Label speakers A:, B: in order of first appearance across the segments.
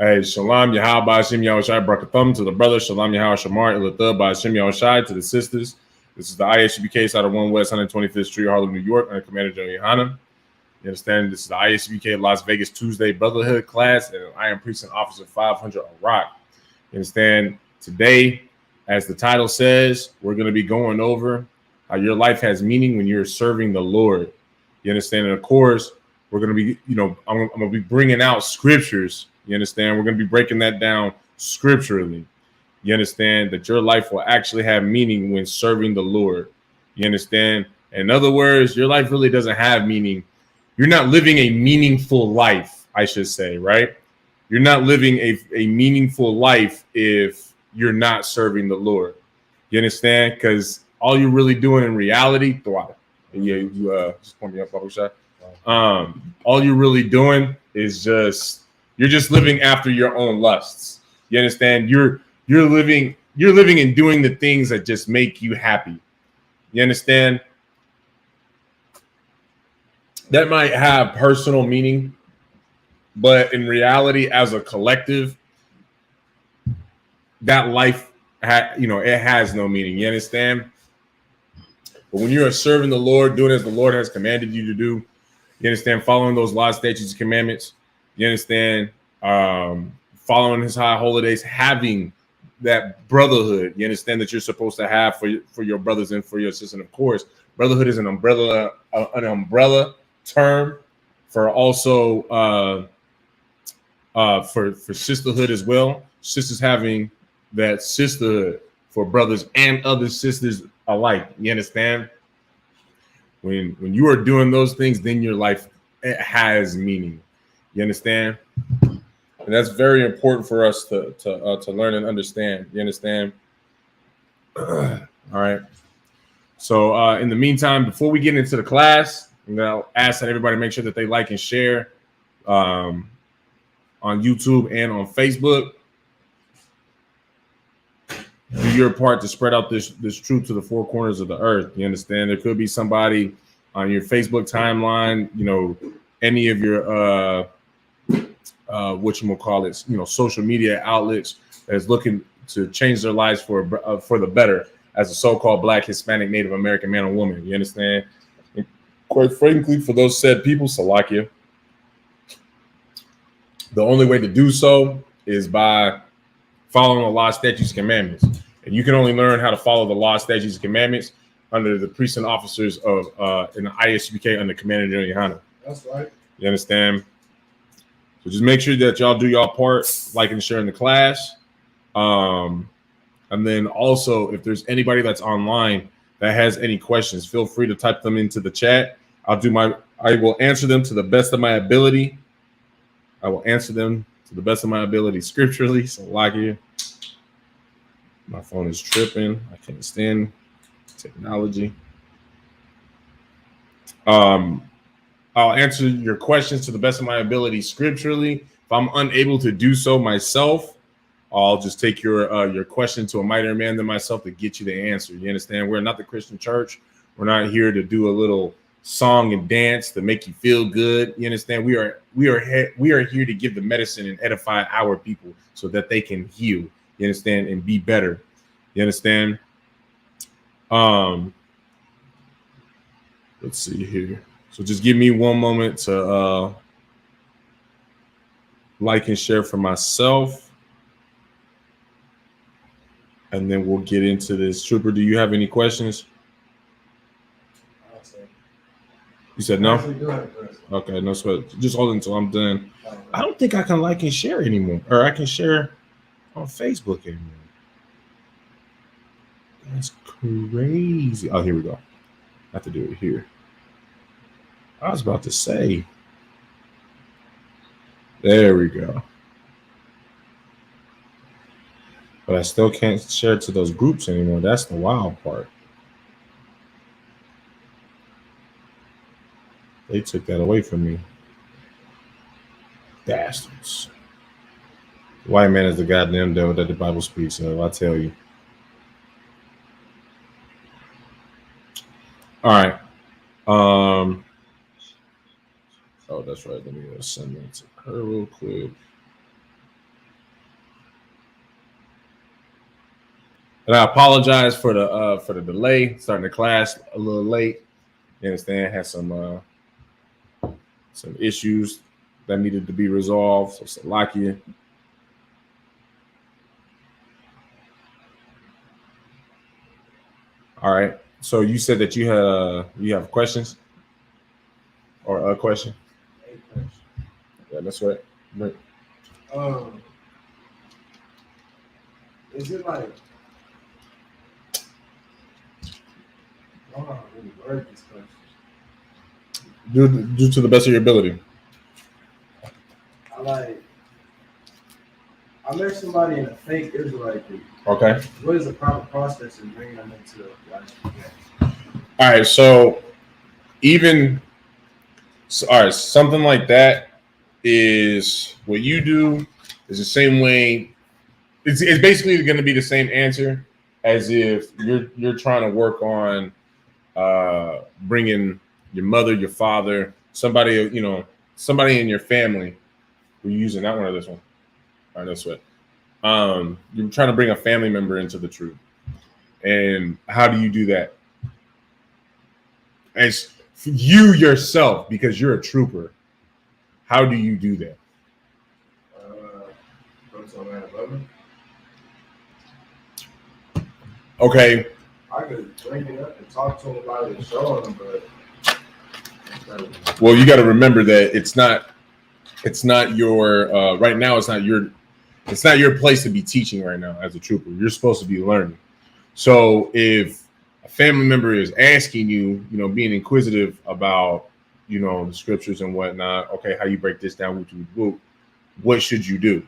A: Hey, Shalom Yahal Ba'ashim Yahushai Brakathum to the brothers. Shalom Yahal Shamar Ilathah Ba'ashim Yahushai to the sisters. This is the ISUPK side of 1 West 125th Street, Harlem, New York, under Commander Joe Yohana. You understand? This is the ISUPK Las Vegas Tuesday Brotherhood class, and I am Precinct Officer 500 Iraq. You understand? Today, as the title says, we're going to be going over how your life has meaning when you're serving the Lord. You understand? And of course, we're going to be, I'm going to be bringing out scriptures. You understand? We're going to be breaking that down scripturally. You understand that your life will actually have meaning when serving the Lord. You understand? In other words, your life really doesn't have meaning. You're not living a meaningful life, I should say, right? You're not living a meaningful life if you're not serving the Lord. You understand? Because all you're really doing in reality, just point me up, Bubba Shot. All you're really doing is you're just living after your own lusts. You understand? You're living and doing the things that just make you happy. You understand? That might have personal meaning, but in reality, as a collective, that life it has no meaning. You understand? But when you are serving the Lord, doing as the Lord has commanded you to do, you understand, following those laws, statutes, and commandments, you understand, following his high holidays, having that brotherhood, you understand, that you're supposed to have for your brothers and for your sisters. And of course, brotherhood is an umbrella term for also for sisterhood as well. Sisters having that sisterhood for brothers and other sisters alike. You understand? When you are doing those things, then your life has meaning. You understand? And that's very important for us to learn and understand. You understand? All right. So in the meantime, before we get into the class, I'm going to ask that everybody make sure that they like and share on YouTube and on Facebook. Do your part to spread out this truth to the four corners of the earth. You understand? There could be somebody on your Facebook timeline, any of your social media outlets that is looking to change their lives for the better as a so-called Black, Hispanic, Native American man or woman. You understand? And quite frankly, for those said people, Salakia, the only way to do so is by following the law, statutes, and commandments. And you can only learn how to follow the law, statutes, and commandments under the precinct officers of in the ISUPK under Commander General Yohana.
B: That's right.
A: You understand? So just make sure that y'all do y'all part, like and share in the class. And then also, if there's anybody that's online that has any questions, feel free to type them into the chat. I will answer them to the best of my ability. I will answer them to the best of my ability scripturally. So like it. My phone is tripping. I can't stand technology. I'll answer your questions to the best of my ability scripturally. If I'm unable to do so myself, I'll just take your question to a mightier man than myself to get you the answer. You understand? We're not the Christian church. We're not here to do a little song and dance to make you feel good. You understand? We are here to give the medicine and edify our people so that they can heal. You understand? And be better. You understand? Let's see here. So just give me one moment to like and share for myself. And then we'll get into this. Trooper, do you have any questions? You said no? Okay, no sweat. Just hold until I'm done. I don't think I can like and share anymore. Or I can share on Facebook anymore. That's crazy. Oh, here we go. I have to do it here. I was about to say. There we go. But I still can't share it to those groups anymore. That's the wild part. They took that away from me. Bastards. White man is the goddamn devil that the Bible speaks of, I tell you. All right. Oh, that's right. Let me send that to her real quick. And I apologize for the delay, starting the class a little late. You understand? Had some issues that needed to be resolved. So Salakia. All right. So you said that you have questions or a question? Yeah, that's right.
B: Is it like, I don't know how to really word this question.
A: Do to the best of your ability.
B: I met somebody in a fake Israelite group.
A: Okay.
B: What is the proper process in bringing them into life?
A: All right. So all right, something like that is what you do is the same way. It's basically going to be the same answer as if you're trying to work on bringing your mother, your father, somebody in your family. We're using that one or this one. All right, that's what. You're trying to bring a family member into the truth, and how do you do that? As you yourself, because you're a trooper, how do you do that? Okay.
B: I could bring it up and talk to him about it and show him, but
A: well, you got to remember that it's not your right now. It's not your place to be teaching right now as a trooper. You're supposed to be learning. So if a family member is asking you, being inquisitive about, the scriptures and whatnot, okay, how you break this down, what should you do?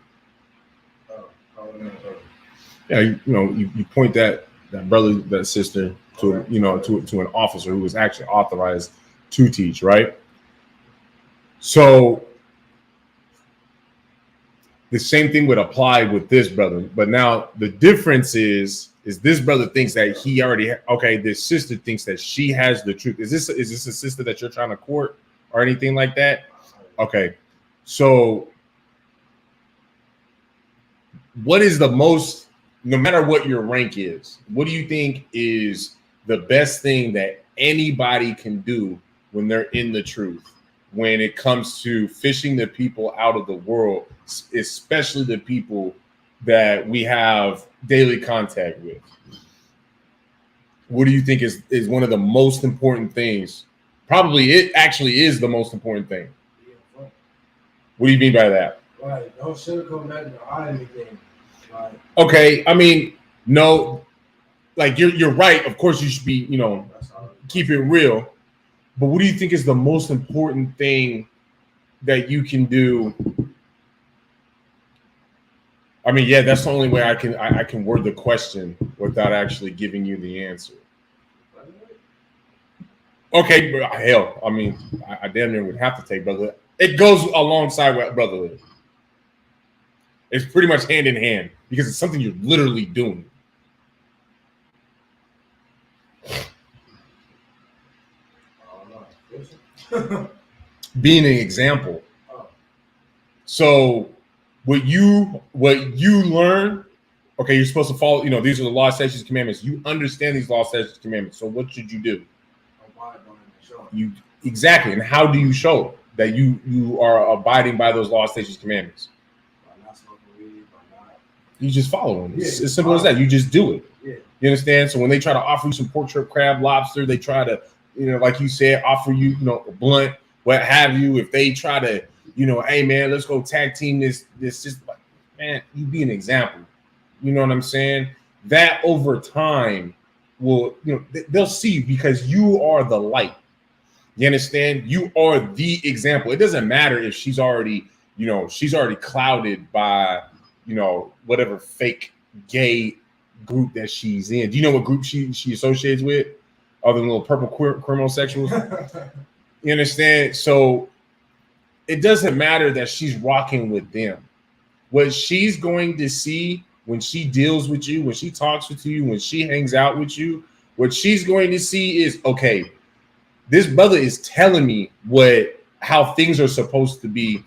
A: Yeah, you point that brother, that sister to to an officer who was actually authorized to teach, right? So the same thing would apply with this brother, but now the difference is this brother thinks that he already this sister thinks that she has the truth. Is this a sister that you're trying to court or anything like that? Okay, so what is the most, no matter what your rank is, what do you think is the best thing that anybody can do when they're in the truth, when it comes to fishing the people out of the world, especially the people that we have daily contact with? What do you think is one of the most important things? Probably it actually is the most important thing. What do you mean by that?
B: Right, don't sugarcoat nothing or hide anything. Right.
A: Okay, I mean, no, like you're right. Of course, you should be, keep it real. But what do you think is the most important thing that you can do? I mean, yeah, that's the only way I can word the question without actually giving you the answer. Okay, hell, I mean, I damn near would have to take brotherhood. It goes alongside with brotherhood. It's pretty much hand in hand because it's something you're literally doing. Being an example. So what you learn, okay, you're supposed to follow, these are the law, statutes, commandments. You understand these law, statutes, commandments. So what should you do? Exactly. And how do you show that you are abiding by those law, statutes, commandments? You just follow them. It's as simple as that. You just do it. Yeah. You understand? So when they try to offer you some pork chop, crab, lobster, they try to, like you said, offer you, a blunt, what have you. If they try to, hey man, let's go tag team this just like, man, you be an example. You know what I'm saying? That over time will, they'll see you because you are the light. You understand? You are the example. It doesn't matter if she's already clouded by, whatever fake gay group that she's in. Do you know what group she associates with? Other than little purple criminal sexuals. You understand? So it doesn't matter that she's rocking with them. What she's going to see when she deals with you, when she talks with you, when she hangs out with you, what she's going to see is, okay, this brother is telling me how things are supposed to be,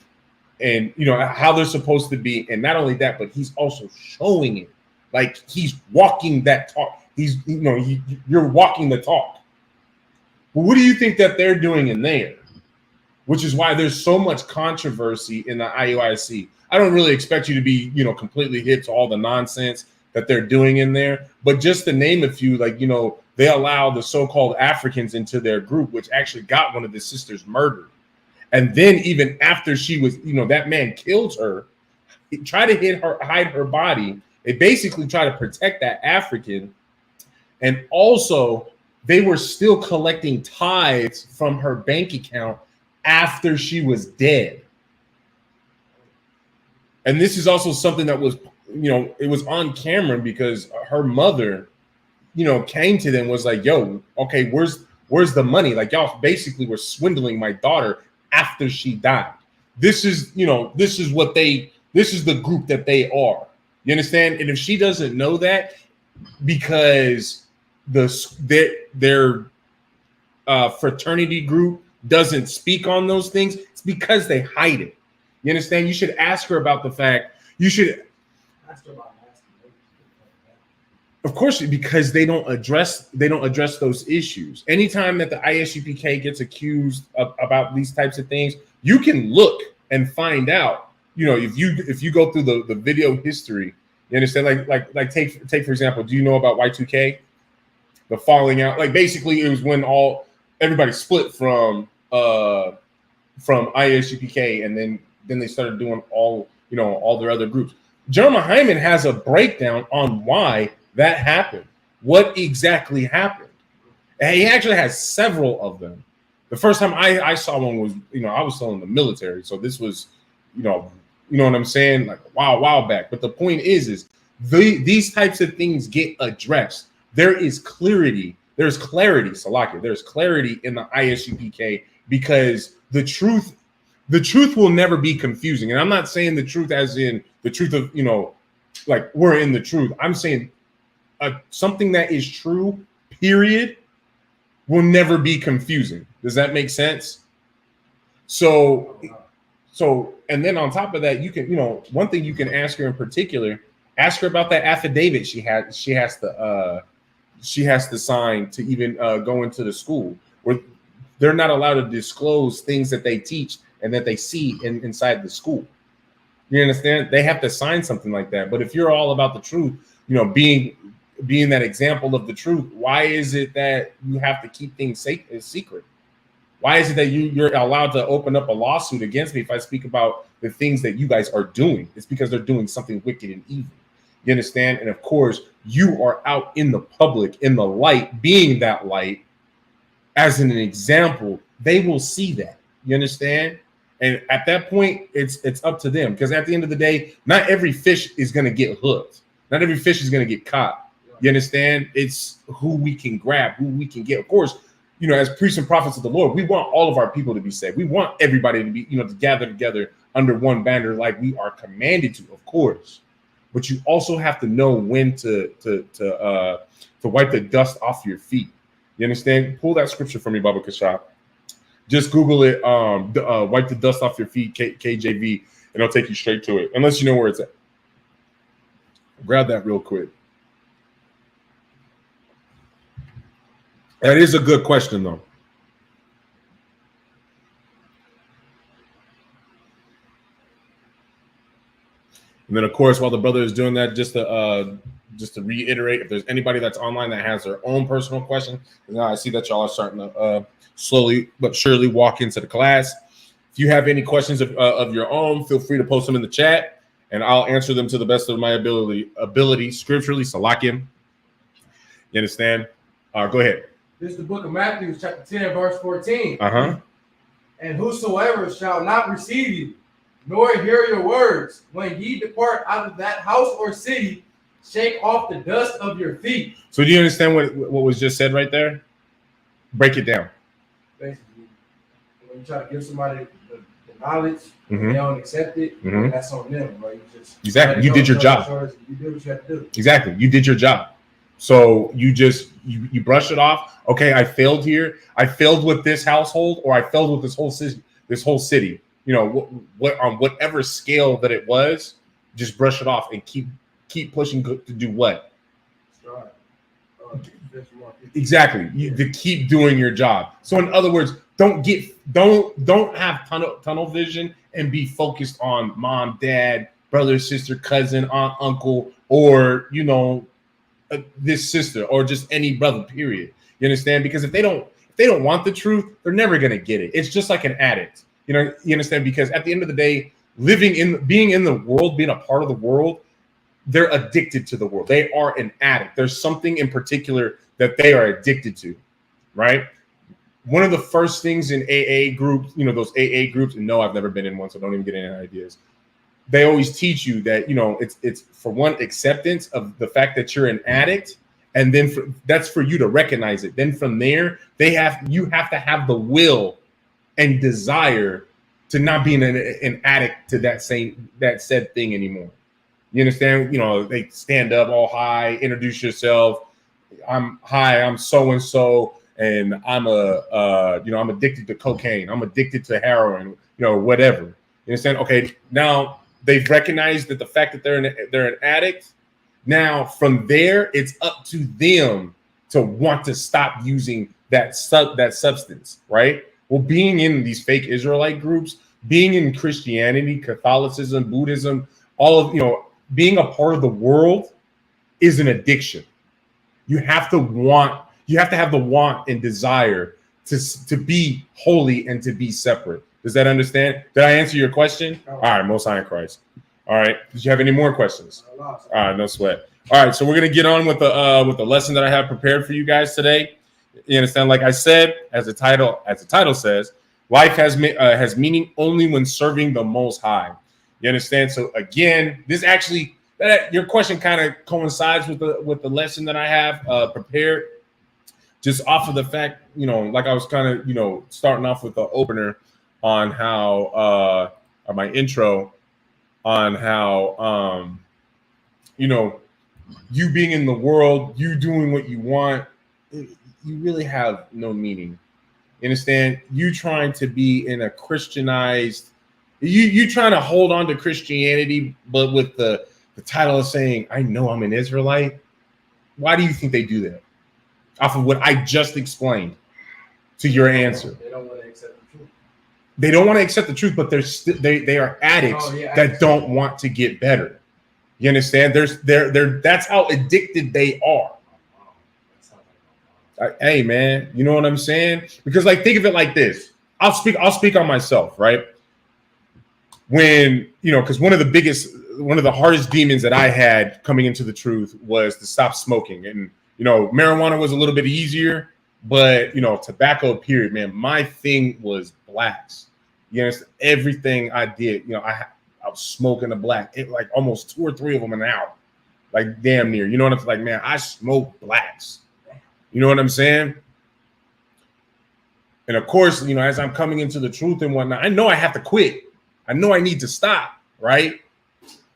A: and how they're supposed to be. And not only that, but he's also showing it. Like he's walking that talk. You're walking the talk. Well, what do you think that they're doing in there? Which is why there's so much controversy in the IUIC. I don't really expect you to be, completely hip to all the nonsense that they're doing in there. But just to name a few, they allow the so-called Africans into their group, which actually got one of the sisters murdered. And then even after she was, that man killed her, he tried to hide her body. They basically try to protect that African. And also, they were still collecting tithes from her bank account after she was dead. And this is also something that was, it was on camera because her mother, came to them, was like, yo, okay, where's the money? Like, y'all basically were swindling my daughter after she died. This is the group that they are. You understand? And if she doesn't know that, because their fraternity group doesn't speak on those things, it's because they hide it. You understand? You should ask her about the fact. You should ask her about of course, because they don't address those issues. Anytime that the ISUPK gets accused about these types of things, you can look and find out. If you go through the video history, you understand. Like take for example, do you know about Y2K? The falling out. Like basically, it was when everybody split from ISUPK, and then they started doing all their other groups. Jeremiah Hyman has a breakdown on why that happened, what exactly happened. And he actually has several of them. The first time I saw one was, I was still in the military. So this was, you know what I'm saying? Like a while back. But the point is these types of things get addressed. There is clarity. There's clarity, Salakia. There's clarity in the ISUPK because the truth will never be confusing. And I'm not saying the truth as in the truth of, like we're in the truth. I'm saying something that is true, period, will never be confusing. Does that make sense? So, and then on top of that, you can, one thing you can ask her in particular, ask her about that affidavit she has to sign to even go into the school, where they're not allowed to disclose things that they teach and that they see inside the school. You understand? They have to sign something like that. But if you're all about the truth, being that example of the truth, why is it that you have to keep things secret? Why is it that you're allowed to open up a lawsuit against me if I speak about the things that you guys are doing? It's because they're doing something wicked and evil. You understand? And of course, you are out in the public, in the light, being that light as an example. They will see that. You understand? And at that point, it's up to them, because at the end of the day, not every fish is going to get hooked. Not every fish is going to get caught. You understand? It's who we can grab, who we can get. Of course, as priests and prophets of the Lord, we want all of our people to be saved. We want everybody to be, to gather together under one banner like we are commanded to, of course. But you also have to know when to wipe the dust off your feet. You understand? Pull that scripture for me, Baba Kashaf. Just Google it, wipe the dust off your feet, KJV, and it'll take you straight to it, unless you know where it's at. Grab that real quick. That is a good question, though. And then, of course, while the brother is doing that, just to reiterate, if there's anybody that's online that has their own personal question, I see that y'all are starting to slowly but surely walk into the class. If you have any questions of your own, feel free to post them in the chat, and I'll answer them to the best of my ability scripturally. Salakim. You understand? Go ahead.
B: This is the book of Matthew, chapter 10, verse 14.
A: Uh-huh.
B: And whosoever shall not receive you, nor hear your words, when ye depart out of that house or city, shake off the dust of your feet.
A: So do you understand what was just said right there? Break it down.
B: Basically, when you try to give somebody the knowledge, they don't accept it, that's on them, right?
A: Exactly. You did your job.
B: You did what you had to do.
A: Exactly. You did your job. So you brush it off. Okay, I failed here. I failed with this household, or I failed with this whole city. What on whatever scale that it was, just brush it off and keep keep pushing to do what?
B: Right.
A: Exactly. To keep doing your job. So in other words, don't have tunnel vision and be focused on mom, dad, brother, sister, cousin, aunt, uncle, or this sister, or just any brother, period. You understand? Because if they don't want the truth, they're never gonna get it. It's just like an addict. You understand? Because at the end of the day, being in the world, being a part of the world, they're addicted to the world. They are an addict. There's something in particular that they are addicted to, right? One of the first things in AA groups, those AA groups, and no, I've never been in one, so don't even get any ideas. They always teach you that, it's for one, acceptance of the fact that you're an addict, and then that's for you to recognize it. Then from there, you have to have the will and desire to not be an addict to that said thing anymore. You understand? They stand up all high, introduce yourself. I'm so and so, and I'm I'm addicted to cocaine. I'm addicted to heroin. Whatever. You understand? Okay, now they've recognized that the fact that they're an addict. Now from there, it's up to them to want to stop using that substance, right? Well, being in these fake Israelite groups, being in Christianity, Catholicism, Buddhism, all of being a part of the world is an addiction. You have to have the want and desire to be holy and to be separate. Does that understand? Did I answer your question? All right, Most High in Christ. All right. Did you have any more questions? All right, no sweat. All right, so we're gonna get on with the lesson that I have prepared for you guys today. You understand? Like I said, as the title says, life has meaning only when serving the Most High. You understand? So again, your question kind of coincides with the lesson that I have prepared, just off of the fact, like I was kind of, starting off with the opener on how, or my intro on how, you being in the world, you doing what you want, you really have no meaning. You understand? You trying to be in a Christianized, you trying to hold on to Christianity, but with the title of saying, I know I'm an Israelite. Why do you think they do that? Off of what I just explained to your answer.
B: They don't want to accept the truth.
A: They don't want to accept the truth, but they are addicts that don't want to get better. You understand? That's how addicted they are. Hey man, you know what I'm saying? Because think of it like this. I'll speak on myself, right? When, because one of the hardest demons that I had coming into the truth was to stop smoking. And, marijuana was a little bit easier, but, tobacco, period, man, my thing was blacks. You understand? Everything I did, I was smoking a black, like almost 2 or 3 of them an hour, like damn near, you know what I'm like, man, I smoke blacks. You know what I'm saying? And of course, as I'm coming into the truth and whatnot, I know I have to quit. I know I need to stop, right?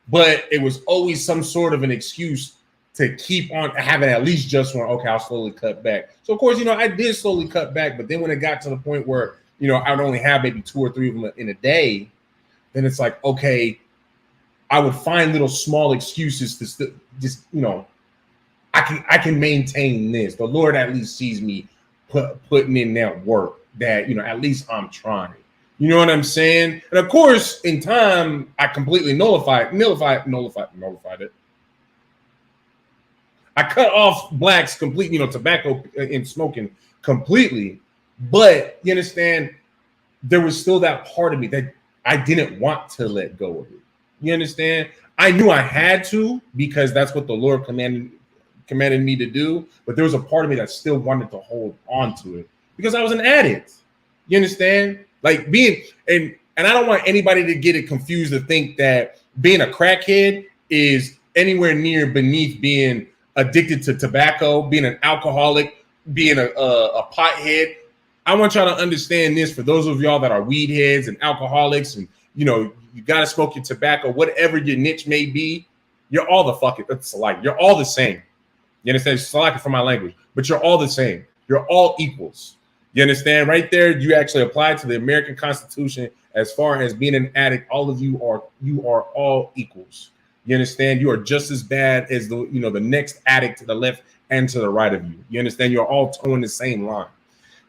A: But it was always some sort of an excuse to keep on having at least just one. Okay, I'll slowly cut back. So of course, I did slowly cut back. But then when it got to the point where, I'd only have maybe 2 or 3 of them in a day, then it's like, okay, I would find little small excuses to just, I can maintain this. The Lord at least sees me putting in that work that, at least I'm trying. You know what I'm saying? And of course, in time, I completely nullified it. I cut off blacks completely, tobacco and smoking completely. But you understand, there was still that part of me that I didn't want to let go of it. You understand? I knew I had to because that's what the Lord commanded me to do. But there was a part of me that still wanted to hold on to it because I was an addict. You understand? Like being, and I don't want anybody to get it confused to think that being a crackhead is anywhere near beneath being addicted to tobacco, being an alcoholic, being a pothead. I want y'all to understand this for those of y'all that are weed heads and alcoholics and, you got to smoke your tobacco, whatever your niche may be, you're all you're all the same. You understand? It's for my language, but you're all the same. You're all equals. You understand? Right there, you actually apply to the American Constitution as far as being an addict. All of you are all equals. You understand? You are just as bad as the next addict to the left and to the right of you. You understand? You're all towing the same line.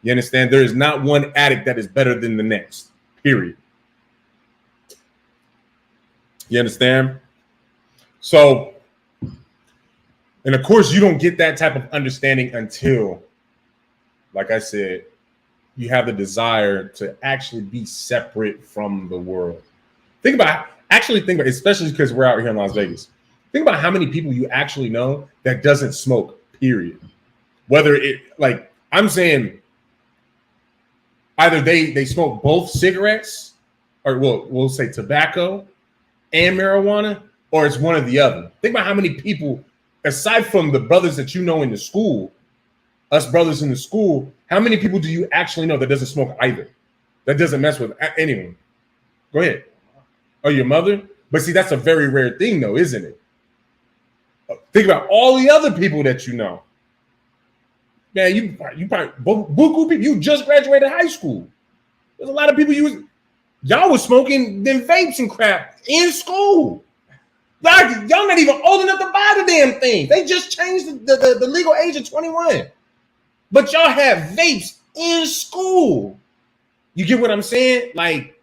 A: You understand? There is not one addict that is better than the next. Period. You understand? So, and of course, you don't get that type of understanding until, like I said, you have the desire to actually be separate from the world. Think about, especially because we're out here in Las Vegas. Think about how many people you actually know that doesn't smoke, period. Whether I'm saying either they smoke both cigarettes, or we'll say tobacco and marijuana, or it's one or the other. Think about how many people, aside from the brothers that you know in the school, us brothers in the school, how many people do you actually know that doesn't smoke either? That doesn't mess with anyone? Go ahead. Oh, your mother? But see, that's a very rare thing though, isn't it? Think about all the other people that you know. Man, you probably buku people. You just graduated high school. There's a lot of people y'all was smoking them vapes and crap in school. Like, y'all not even old enough to buy the damn thing. They just changed the legal age of 21. But y'all have vapes in school. You get what I'm saying? Like,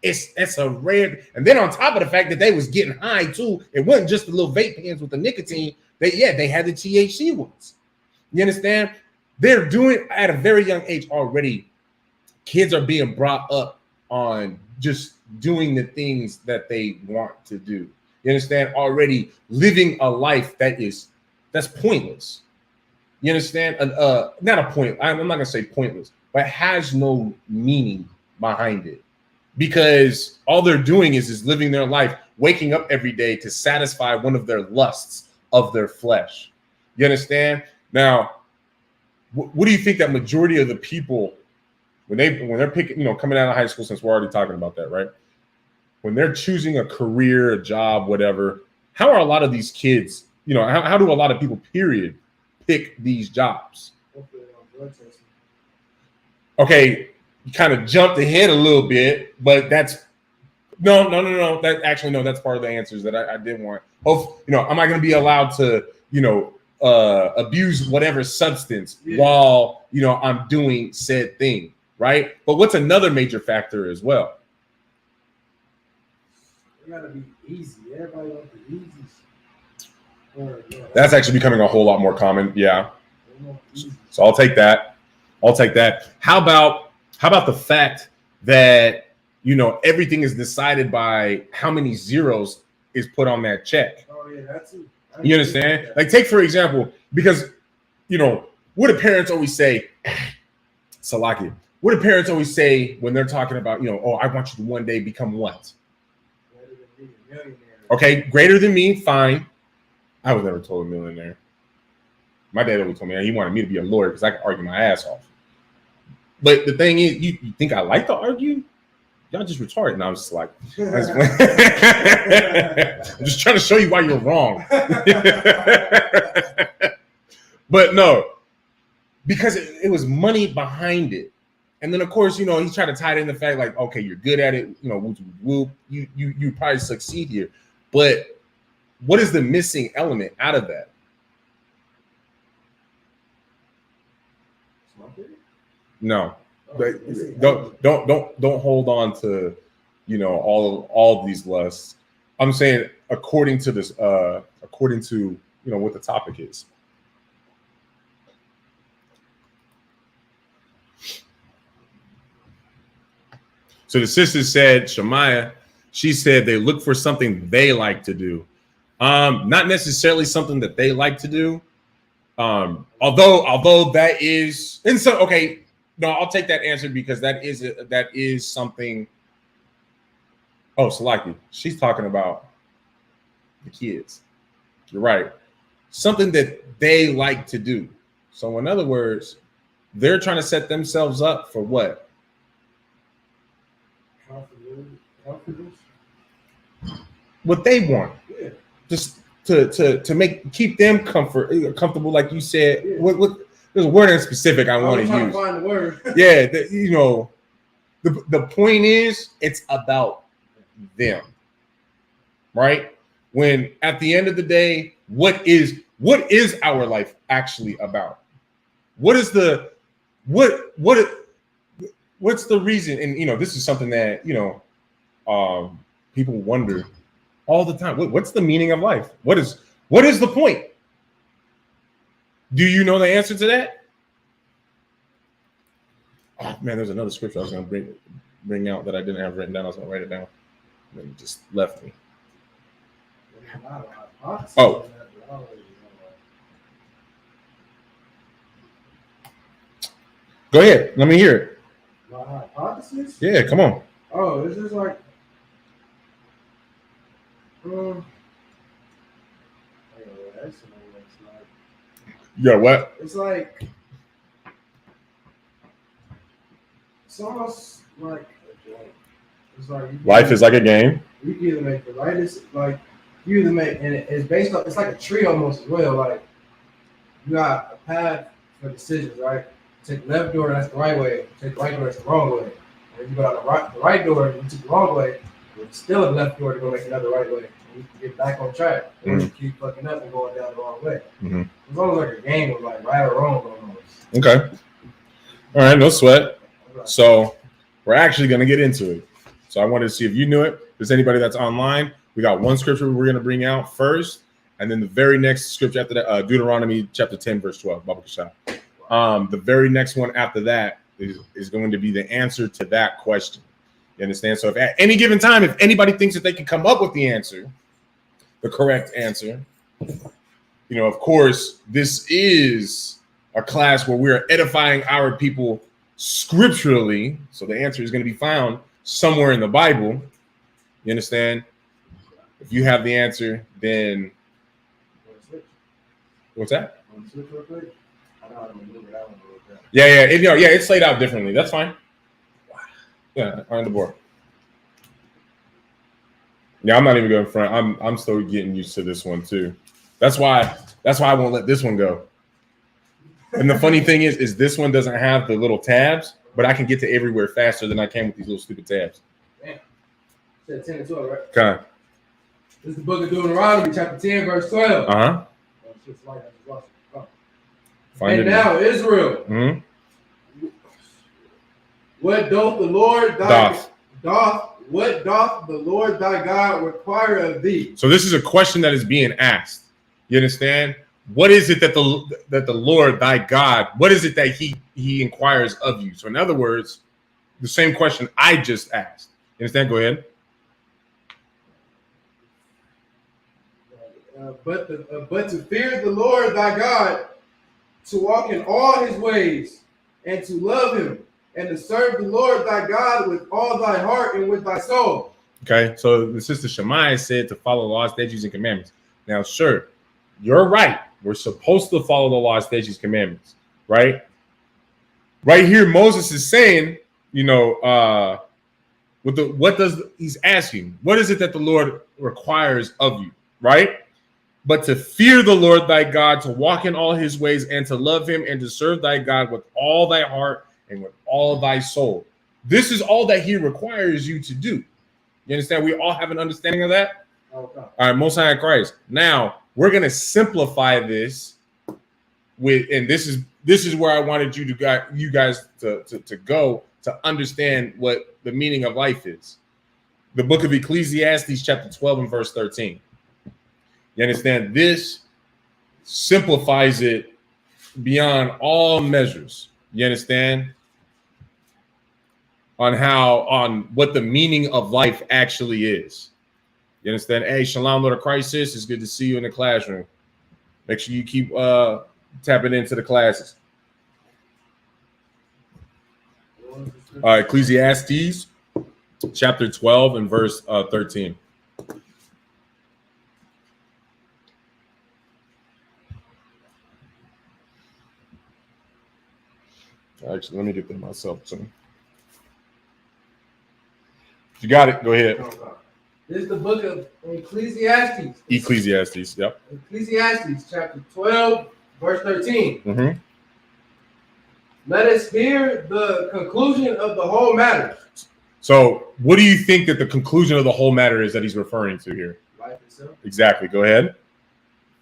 A: it's a rare. And then on top of the fact that they was getting high too, it wasn't just the little vape pens with the nicotine. They had the THC ones. You understand? They're doing at a very young age already. Kids are being brought up on just doing the things that they want to do. You understand? Already living a life that's pointless. You understand? Not a point. I'm not gonna say pointless, but has no meaning behind it, because all they're doing is living their life, waking up every day to satisfy one of their lusts of their flesh. You understand? Now, what do you think that majority of the people, when they're picking, coming out of high school, since we're already talking about that, right? When they're choosing a career, a job, whatever, how are a lot of these kids, how do a lot of people, period, pick these jobs? Okay, you kind of jumped ahead a little bit, but that's no. That's part of the answers that I did want. Am I going to be allowed to, abuse whatever substance while, I'm doing said thing, right? But what's another major factor as well?
B: It gotta be easy. Everybody wants the easy.
A: That's actually becoming a whole lot more common. Yeah. So I'll take that. How about the fact that, everything is decided by how many zeros is put on that check?
B: Oh yeah, that's it.
A: You understand? Like, take for example, because what do parents always say? Salaki. What do parents always say when they're talking about, oh, I want you to one day become what? Okay, greater than me, fine. I was never told a millionaire. My dad always told me he wanted me to be a lawyer because I could argue my ass off. But the thing is, you think I like to argue? Y'all just retarded. And I was just like, I'm just trying to show you why you're wrong. But no, because it was money behind it. And then, of course, he tried to tie it in the fact like, okay, you're good at it. You probably succeed here. But what is the missing element out of that? No, but don't hold on to, all of these lusts. I'm saying according to this, according to what the topic is. So the sister said, Shemaiah, she said they look for something they like to do. Not necessarily something that they like to do. Although that is, and so, okay, no, I'll take that answer because that is something. Oh, Salaki, she's talking about the kids. You're right. Something that they like to do. So in other words, they're trying to set themselves up for what?
B: Confidence.
A: What they want.
B: Yeah.
A: Just to keep them comfortable, like you said. Yeah. What there's a word in specific I want to use.
B: Find the word.
A: Yeah, the point is it's about them, right? when at the end of the day, what is our life actually about? What's the reason? And this is something that people wonder all the time. What's the meaning of life? What is the point? Do you know the answer to that? Oh man, there's another scripture I was going to bring out that I didn't have written down. I was going to write it down, and then it just left me. Oh. Go ahead. Let me hear it.
B: My hypothesis?
A: Yeah, come on.
B: Oh, it's just like,
A: Yeah, what?
B: It's like, it's almost like a game. It's like
A: life is like a game.
B: You can either make the right, like you either make, and it's based on, it's like a tree almost as well. Like you got a path for decisions, right? Take the left door, that's the right way. Take the right door, that's the wrong way. And if you go down the right door, and you took the wrong way, it's still a left door to go make another right way. And you can get back on track. Or you keep fucking up and going down the wrong way.
A: Mm-hmm.
B: It's almost like a game of like right or wrong almost.
A: Okay. All right, no sweat. So we're actually going to get into it. So I wanted to see if you knew it. If there's anybody that's online, we got one scripture we're going to bring out first. And then the very next scripture after that, Deuteronomy chapter 10, verse 12, Baba Kashah. The very next one after that is going to be the answer to that question. You understand? So if at any given time, if anybody thinks that they can come up with the answer, the correct answer, of course, this is a class where we're edifying our people scripturally. So the answer is going to be found somewhere in the Bible. You understand? If you have the answer, then what's that? Yeah, it's laid out differently. That's fine. Yeah, on the board. Yeah, I'm not even going front. I'm still getting used to this one too. That's why I won't let this one go. And the funny thing is this one doesn't have the little tabs, but I can get to everywhere faster than I can with these little stupid tabs.
B: Damn. Said 10 and 12, right?
A: Okay.
B: This is the book of Deuteronomy, chapter 10, verse 12.
A: Uh-huh.
B: And now, Israel, what doth the Lord what doth the Lord thy God require of thee?
A: So this is a question that is being asked. You understand? What is it that the Lord thy God, what is it that he inquires of you? So in other words, the same question I just asked. You understand? Go ahead.
B: But to fear the Lord thy God, to walk in all his ways, and to love him, and to serve the Lord thy God with all thy heart and with thy soul.
A: Okay, so the sister Shemaiah said to follow the laws, statutes, and commandments. Now, sure, you're right. We're supposed to follow the laws, statutes, commandments, right? Right here, Moses is saying, he's asking, what is it that the Lord requires of you, right? But to fear the Lord thy God, to walk in all his ways, and to love him, and to serve thy God with all thy heart and with all thy soul. This is all that he requires you to do. You understand? We all have an understanding of that?
B: Okay.
A: All right, Most High Christ. Now, we're going to simplify this and this is where I wanted you guys to go to understand what the meaning of life is. The book of Ecclesiastes, chapter 12 and verse 13. You understand? This simplifies it beyond all measures. You understand? On what the meaning of life actually is. You understand? Hey, Shalom, Lord of Christ, sis. It's good to see you in the classroom. Make sure you keep tapping into the classes. Ecclesiastes, chapter 12 and verse 13. Actually, let me get that myself too. You got it. Go ahead.
B: This is the book of Ecclesiastes.
A: Ecclesiastes, yep.
B: Ecclesiastes, chapter 12, verse 13.
A: Mm-hmm.
B: Let us hear the conclusion of the whole matter.
A: So, what do you think that the conclusion of the whole matter is that he's referring to here?
B: life itself.
A: Exactly. Go ahead.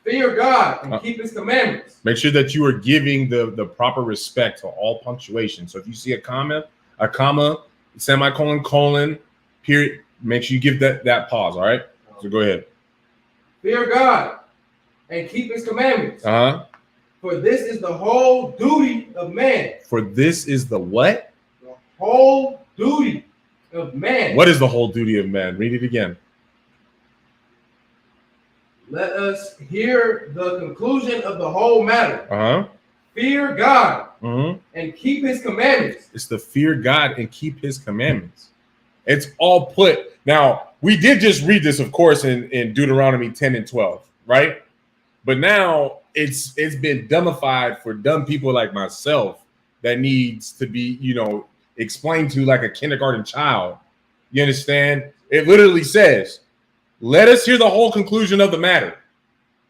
B: Fear God and keep his commandments.
A: Make sure that you are giving the proper respect to all punctuation. So if you see a comma, semicolon, colon, period, make sure you give that pause. All right. So go ahead.
B: Fear God and keep his commandments.
A: For
B: this is the whole duty of man.
A: For this is the what?
B: The whole duty of man.
A: What is the whole duty of man? Read it again.
B: Let us hear the conclusion of the whole matter. Fear God and keep his commandments.
A: It's the fear God and keep his commandments. It's all put. Now, we did just read this, of course, in Deuteronomy 10 and 12, right? But now it's been dumbified for dumb people like myself that needs to be, explained to like a kindergarten child. You understand? It literally says, let us hear the whole conclusion of the matter.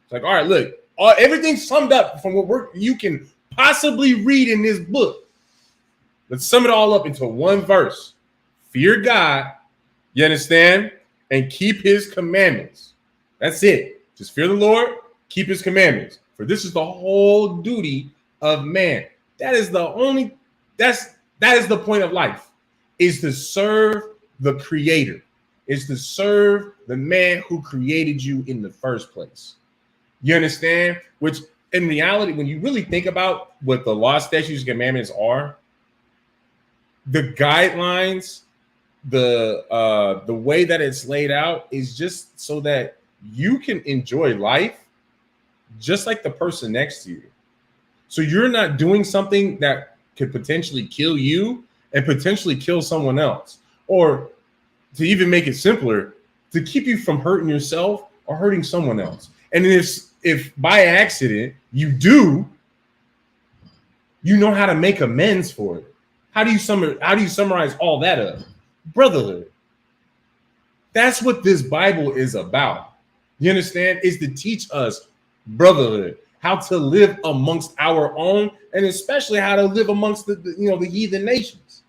A: It's like, all right, look, everything's summed up from what you can possibly read in this book. Let's sum it all up into one verse. Fear God, you understand? And keep his commandments. That's it. Just fear the Lord, keep his commandments. For this is the whole duty of man. That is the point of life, is to serve the Creator. Is to serve the man who created you in the first place. You understand? Which in reality, when you really think about what the law, statutes, and commandments are, the guidelines, the way that it's laid out is just so that you can enjoy life just like the person next to you. So you're not doing something that could potentially kill you and potentially kill someone else. Or to even make it simpler, to keep you from hurting yourself or hurting someone else. And if by accident you do, you know how to make amends for it. How do you summarize all that up? Brotherhood. That's what this Bible is about. You understand? Is to teach us brotherhood, how to live amongst our own, and especially how to live amongst the heathen nations.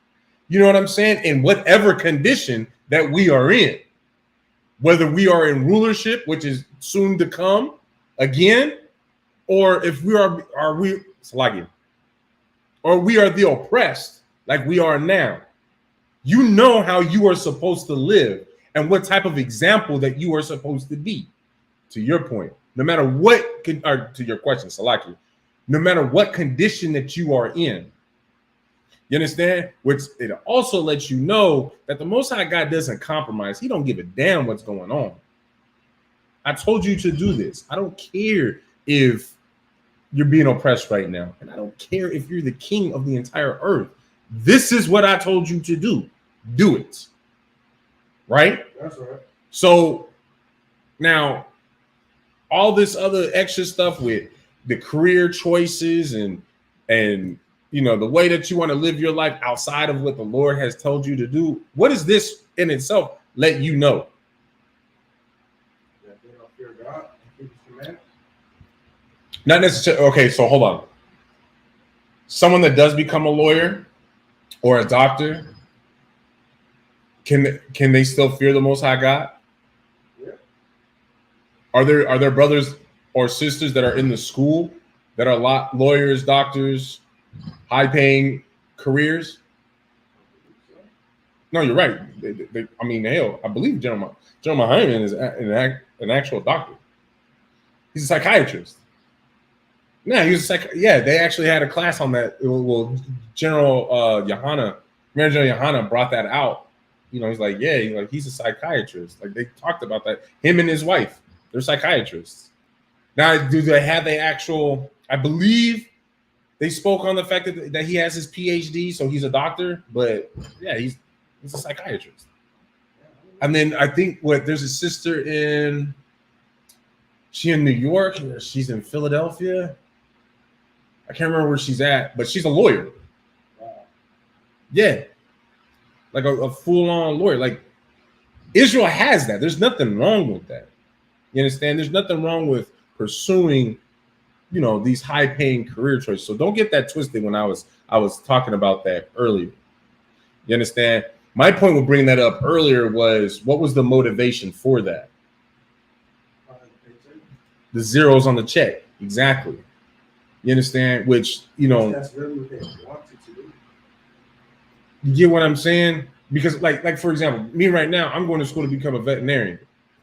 A: You know what I'm saying? In whatever condition that we are in, whether we are in rulership, which is soon to come again, or if we are the oppressed like we are now. You know how you are supposed to live and what type of example that you are supposed to be. To your point, no matter what, to your question, Salaki, no matter what condition that you are in. You understand? Which it also lets you know that the Most High God doesn't compromise. He don't give a damn what's going on. I told you to do this. I don't care if you're being oppressed right now. And I don't care if you're the king of the entire earth. This is what I told you to do. Do it. Right?
B: That's right.
A: So now, all this other extra stuff with the career choices and the way that you want to live your life outside of what the Lord has told you to do, what does this in itself let you know?
B: That they don't fear God and keep his commandments.
A: Not necessarily. Okay, so hold on. Someone that does become a lawyer or a doctor, can they still fear the Most High God?
B: Yeah.
A: Are there brothers or sisters that are in the school that are lawyers, doctors, high-paying careers? No, you're right. Hell, I believe General Hyman is an actual doctor. He's a psychiatrist. No, he was they actually had a class on that. Well, General Major Johanna brought that out. He's like, he's a psychiatrist. Like, they talked about that. Him and his wife, they're psychiatrists. Now, do they have the actual? I believe they spoke on the fact that he has his PhD, so he's a doctor. But yeah, he's a psychiatrist. And then I think there's a sister in New York, or she's in Philadelphia. I can't remember where she's at, but she's a lawyer. Yeah, like a full-on lawyer. Like, Israel has that. There's nothing wrong with that. You understand? There's nothing wrong with pursuing, these high-paying career choices. So don't get that twisted when I was talking about that earlier. You understand? My point with bringing that up earlier was, what was the motivation for that? the zeros on the check. Exactly. You understand? Which, you know,
B: that's really what they wanted to do.
A: You get what I'm saying? Because like for example, me right now, I'm going to school to become a veterinarian.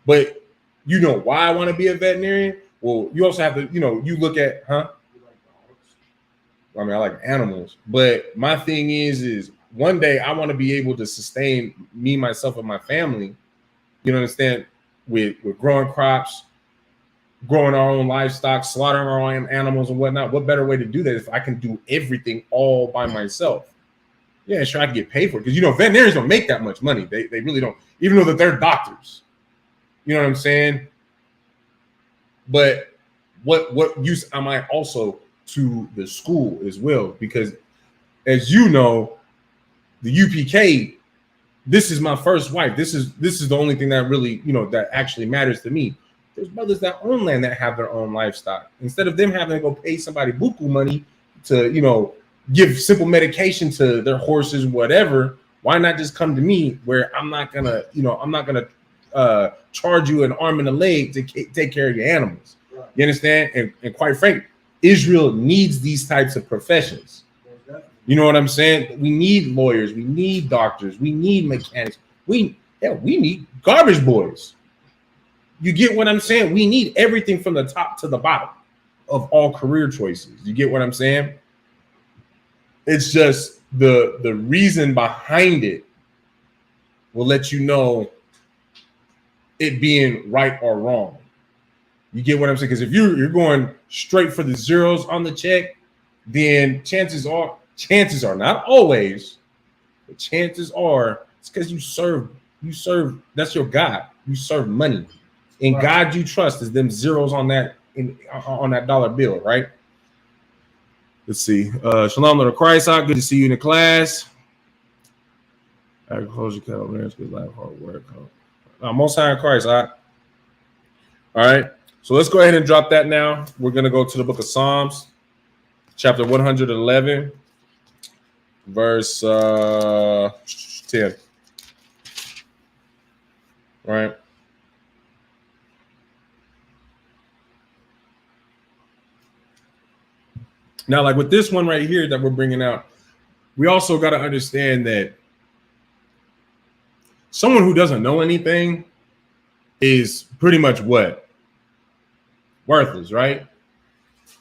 A: But you know why I want to be a veterinarian? Well, you also have to, you know, you look at, huh? I mean, I like animals, but my thing is one day I want to be able to sustain me, myself, and my family. You know, understand? With growing crops, growing our own livestock, slaughtering our own animals and whatnot. What better way to do that if I can do everything all by myself? Yeah, sure, I can get paid for it because, you know, veterinarians don't make that much money. They really don't, even though that they're doctors. You know what I'm saying? But what use am I also to the school as well? Because as you know, the UPK, this is my first wife. This is the only thing that really, you know, that actually matters to me. There's brothers that own land that have their own livestock. Instead of them having to go pay somebody buku money to, you know, give simple medication to their horses, whatever, why not just come to me where I'm not gonna charge you an arm and a leg to take care of your animals. Right. You understand? And quite frankly, Israel needs these types of professions. You know what I'm saying? We need lawyers, we need doctors, we need mechanics, we need garbage boys. You get what I'm saying? We need everything from the top to the bottom of all career choices. You get what I'm saying? It's just the reason behind it will let you know it being right or wrong. You get what I'm saying? Because if you're going straight for the zeros on the check, then chances are, not always, but chances are it's because you serve, that's your God. You serve money. And right. God you trust is them zeros on that on that dollar bill, right? Let's see. Shalom, Lord of Christ. Good to see you in the class. Agriculture, cattle, marriage, good life, hard work. Most High in Christ. All right. So let's go ahead and drop that now. We're going to go to the book of Psalms, chapter 111, verse 10. All right. Now, like with this one right here that we're bringing out, we also got to understand that someone who doesn't know anything is pretty much what? Worthless, right?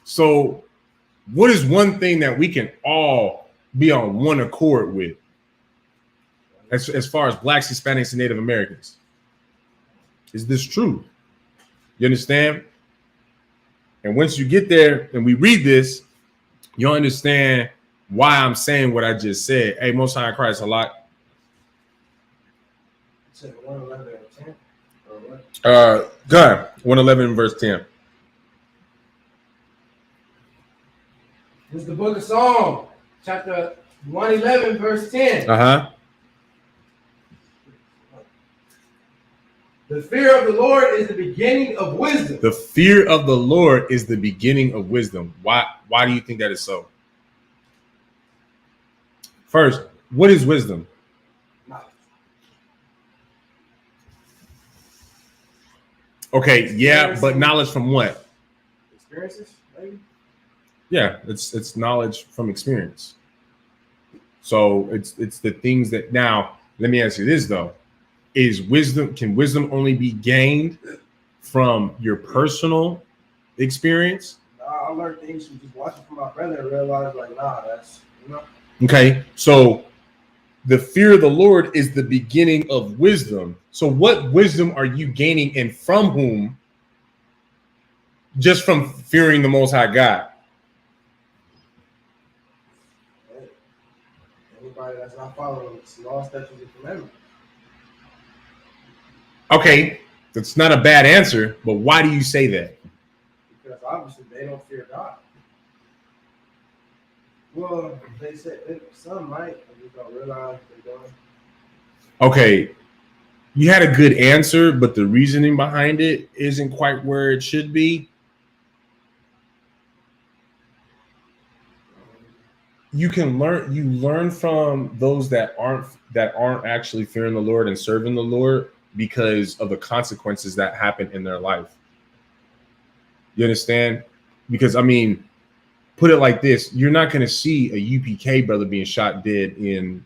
A: So what is one thing that we can all be on one accord with as far as Blacks, Hispanics, and Native Americans? Is this true? You understand? And once you get there and we read this, you'll understand why I'm saying what I just said. Hey, Most High in Christ, a lot.
B: 111 and 10? Or what?
A: Go ahead. 111 verse 10.
B: This is the book of Psalms, chapter 111, verse 10.
A: Uh-huh.
B: The fear of the Lord is the beginning of wisdom.
A: The fear of the Lord is the beginning of wisdom. Why do you think that is so? First, what is wisdom?
B: Knowledge.
A: Okay, yeah, but knowledge from what?
B: Experiences, maybe?
A: Yeah, it's knowledge from experience. So it's the things that, now let me ask you this though. Can wisdom only be gained from your personal experience?
B: I learned things from just watching from my brother and realized like, that's, you know.
A: Okay, so the fear of the Lord is the beginning of wisdom. So what wisdom are you gaining and from whom? Just from fearing the Most High God.
B: Anybody that's not following the law, statutes, and commandments.
A: Okay, that's not a bad answer, but why do you say that?
B: Because obviously they don't fear God. Well, they said some might, but you don't realize they don't.
A: Okay, you had a good answer, but the reasoning behind it isn't quite where it should be. You learn from those that aren't actually fearing the Lord and serving the Lord because of the consequences that happen in their life. You understand? Because I mean, put it like this: you're not going to see a UPK brother being shot dead in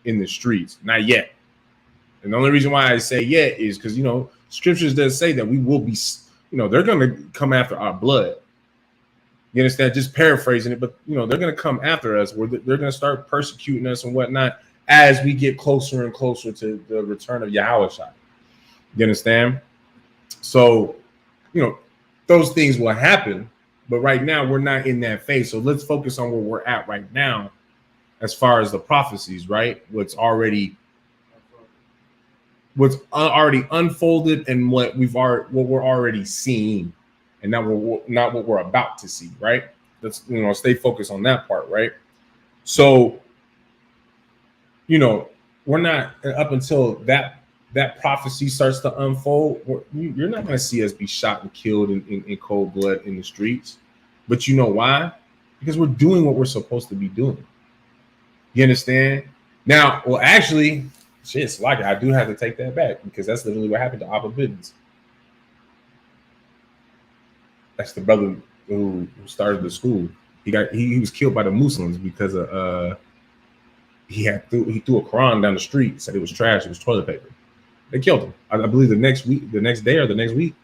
A: the streets, not yet. And the only reason why I say yet is because scriptures does say that we will be, they're going to come after our blood. You understand? Just paraphrasing it, but they're going to come after us. They're going to start persecuting us and whatnot as we get closer and closer to the return of Yahushua. You understand? So, those things will happen, but right now we're not in that phase. So let's focus on where we're at right now, as far as the prophecies, right? What's already unfolded and what we're already seeing. And not what we're about to see, right? Let's stay focused on that part, right? So, we're not up until that prophecy starts to unfold. You're not going to see us be shot and killed in cold blood in the streets. But you know why? Because we're doing what we're supposed to be doing. You understand? Now, well, actually, shit's like I do have to take that back because that's literally what happened to Abba Bivens. That's the brother who started the school. He was killed by the Muslims because of he threw a Quran down the street, said it was trash, it was toilet paper. They killed him. I believe the next day or the next week.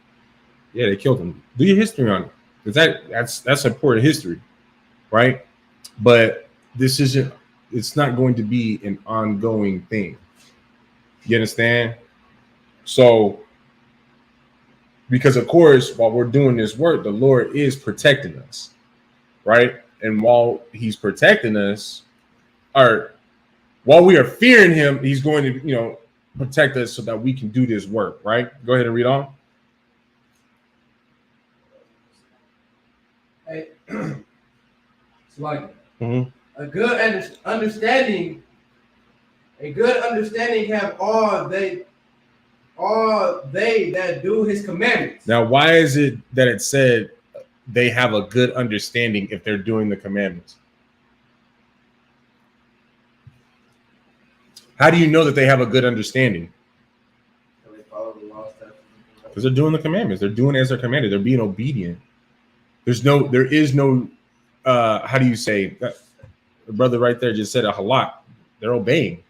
A: Yeah, they killed him. Do your history on it. Because that's important history, right? But it's not going to be an ongoing thing. You understand? So because of course, while we're doing this work, the Lord is protecting us, right? And while he's protecting us, or while we are fearing him, he's going to, protect us so that we can do this work, right? Go ahead and read on.
B: Hey, it's like a good understanding. A good understanding have all they that do his commandments.
A: Now, why is it that it said they have a good understanding if they're doing the commandments? How do you know that they have a good understanding? Because they're doing the commandments. They're doing as they're commanded. They're being obedient. There is no how do you say that? The brother right there just said a halak. They're obeying.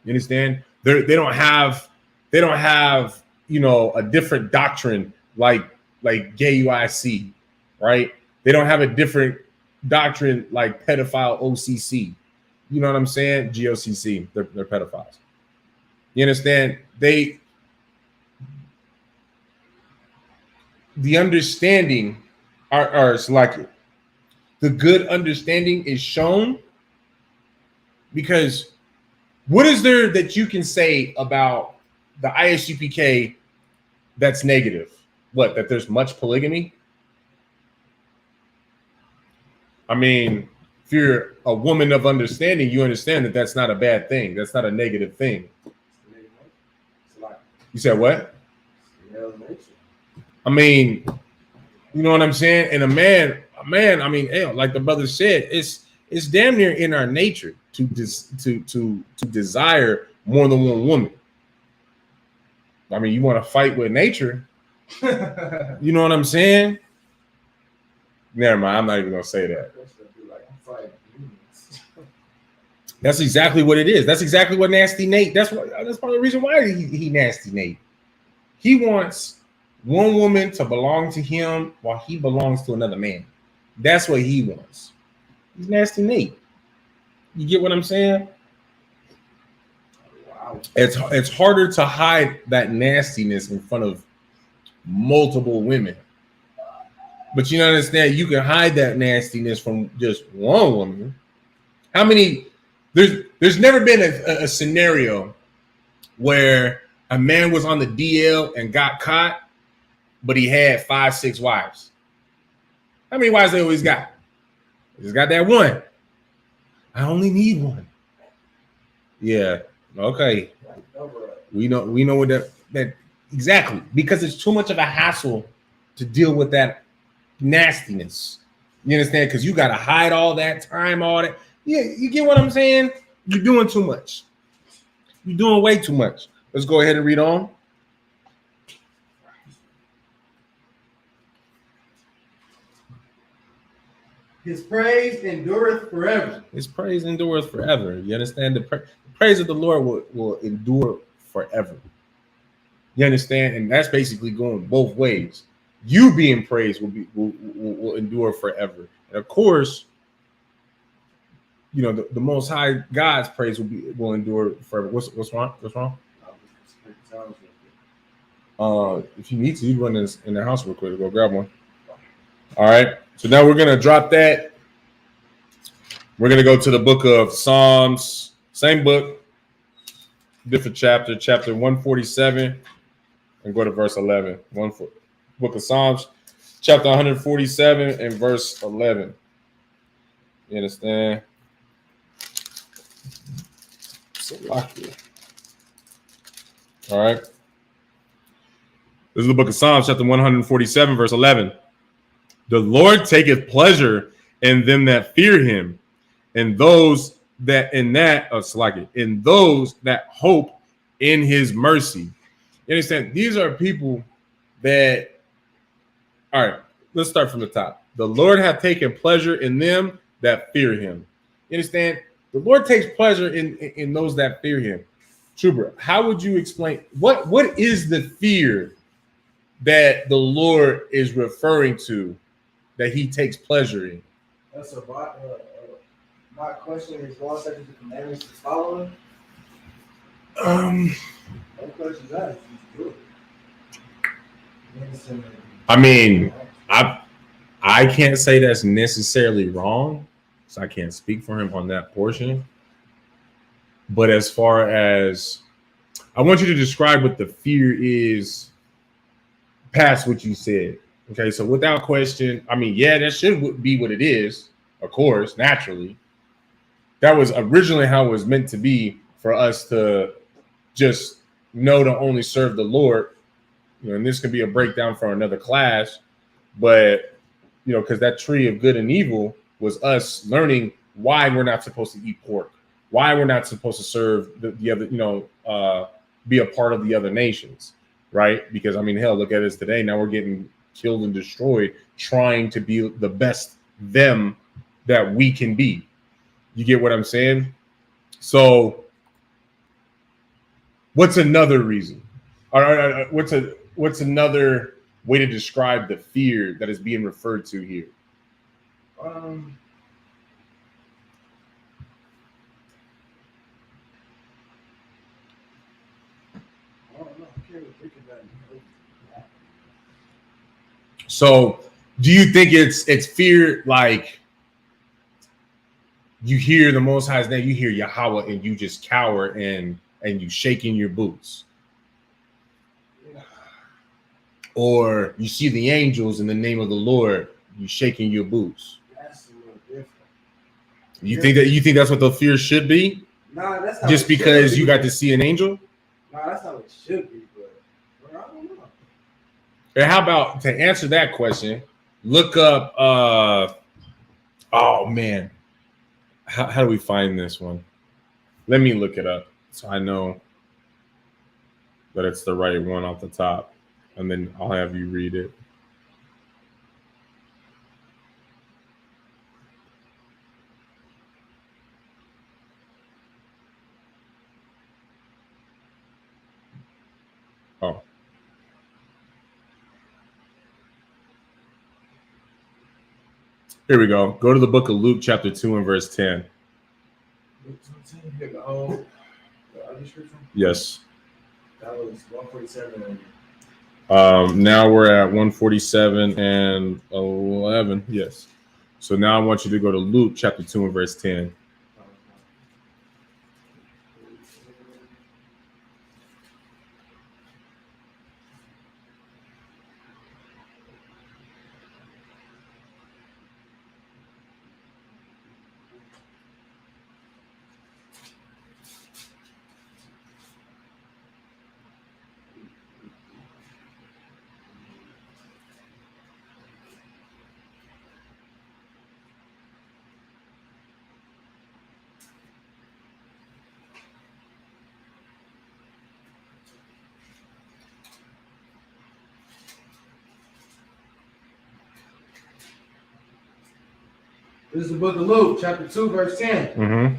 A: You understand? They don't have a different doctrine like gay UIC, right? They don't have a different doctrine like pedophile OCC. You know what I'm saying? GOCC, they're pedophiles. You understand? The understanding are like the good understanding is shown because what is there that you can say about the ISUPK that's negative? What, that there's much polygamy? I mean, if you're a woman of understanding, you understand that that's not a bad thing. That's not a negative thing. You said what? I mean, you know what I'm saying? And a man, I mean, like the brother said, it's damn near in our nature to desire more than one woman. I mean, you want to fight with nature. You know what I'm saying? Never mind. I'm not even gonna say that. That's exactly what it is. That's exactly what Nasty Nate. That's part of the reason why he Nasty Nate. He wants one woman to belong to him while he belongs to another man. That's what he wants. He's Nasty Nate. You get what I'm saying? Wow. It's harder to hide that nastiness in front of multiple women. But you understand, you can hide that nastiness from just one woman. How many? There's never been a scenario where a man was on the DL and got caught, but he had 5-6 wives. How many wives they always got? They just got that one. I only need one. Yeah. Okay. We know what that exactly, because it's too much of a hassle to deal with that nastiness. You understand? Because you got to hide all that time, all that. Yeah, you get what I'm saying? You're doing too much. You're doing way too much. Let's go ahead and read on.
B: His praise endureth forever.
A: His praise endures forever. You understand? The praise of the Lord will endure forever. You understand? And that's basically going both ways. You being praised will endure forever. And of course, you know, the Most High God's praise will endure forever. What's wrong? What's wrong? If you need to, you run in the house real quick. Go grab one. All right. So now we're gonna drop that. We're gonna go to the book of Psalms. Same book, different chapter. Chapter 147, and go to verse 11. Book of Psalms, chapter 147 and verse 11. You understand? So all right. This is the book of Psalms, chapter 147, verse 11. The Lord taketh pleasure in them that fear him, and those that in those that hope in his mercy. You understand? These are people that, all right, let's start from the top. The Lord hath taken pleasure in them that fear him. You understand? The Lord takes pleasure in those that fear him. Trooper, how would you explain what is the fear that the Lord is referring to that he takes pleasure in?
B: That's my question is law, statutes, and commandments is following. No questions asked.
A: I mean, I can't say that's necessarily wrong, so I can't speak for him on that portion. But as far as, I want you to describe what the fear is past what you said. Okay, so without question, I mean, yeah, that should be what it is, of course, naturally. That was originally how it was meant to be, for us to just know to only serve the Lord. You know, and this could be a breakdown for another class, but you know, because that tree of good and evil was us learning why we're not supposed to eat pork, why we're not supposed to serve the other, you know, be a part of the other nations, right? Because I mean, hell, look at us today. Now we're getting killed and destroyed trying to be the best them that we can be. You get what I'm saying? So what's another reason? Or what's another way to describe the fear that is being referred to here?
B: I don't know. I can't even think of that.
A: So do you think it's fear, like you hear the Most High's name, you hear Yahweh, and you just cower and you shaking your boots? Or you see the angels in the name of the Lord, you shaking your boots?
B: That's a little different.
A: You think that's what the fear should be?
B: Nah, that's not
A: just because you got to see an angel?
B: Nah, that's not what it should be, but I don't know.
A: And how about, to answer that question, look up oh man, how do we find this one? Let me look it up so I know that it's the right one off the top, and then I'll have you read it. Oh. Here we go. Go to the book of Luke, chapter 2 and verse 10. Yes.
B: That was 147.
A: Now we're at 147 and 11. Yes. So now I want you to go to Luke, chapter 2 and verse 10.
B: This is the book of Luke, chapter 2, verse 10.
A: Mm-hmm.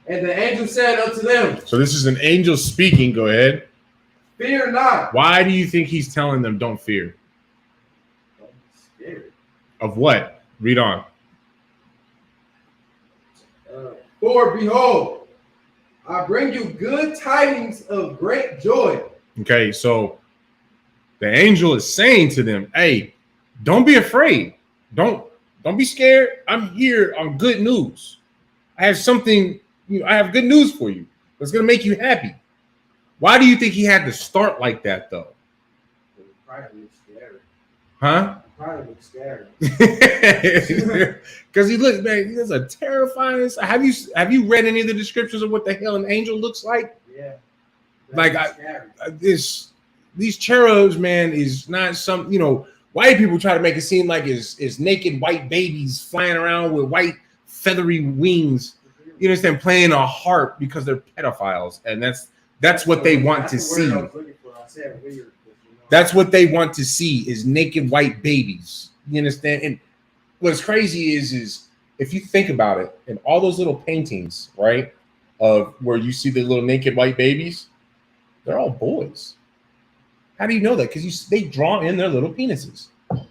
B: And the angel said unto them,
A: So this is an angel speaking. Go ahead.
B: fear not.
A: Why do you think he's telling them don't fear?
B: I'm scared.
A: Of what? Read on.
B: For behold, I bring you good tidings of great joy.
A: Okay, so the angel is saying to them, hey, don't be afraid. Don't be scared. I'm here on good news. I have something, I have good news for you. That's going to make you happy. Why do you think he had to start like that, though?
B: Probably looks scary.
A: Huh?
B: Probably looks scary.
A: Because he looks, man, he's a terrifying. Have you read any of the descriptions of what the hell an angel looks like?
B: Yeah.
A: Like these cherubs, man, is not some, white people try to make it seem like is naked white babies flying around with white feathery wings. You understand, playing a harp because they're pedophiles, and that's what they want to see. That's what they want to see is naked white babies. You understand? And what's crazy is if you think about it, in all those little paintings, right, of where you see the little naked white babies, they're all boys. How do you know that? Because they draw in their little penises.
B: Think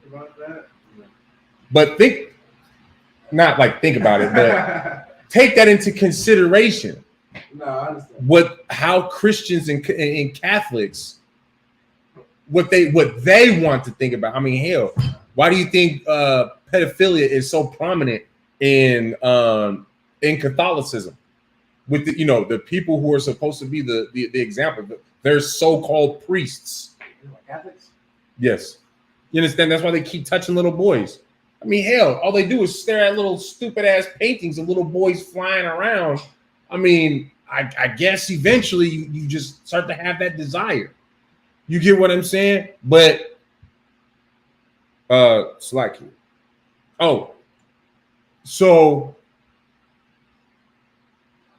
B: about that.
A: But think about it, but take that into consideration.
B: No, I understand.
A: How Christians and Catholics, what they want to think about. I mean, hell, why do you think pedophilia is so prominent in Catholicism? With the people who are supposed to be the example, they're so-called priests.
B: Catholics?
A: Yes. You understand? That's why they keep touching little boys. I mean, hell, all they do is stare at little stupid ass paintings of little boys flying around. I mean, I guess eventually you just start to have that desire. You get what I'm saying? But slack you. Oh, so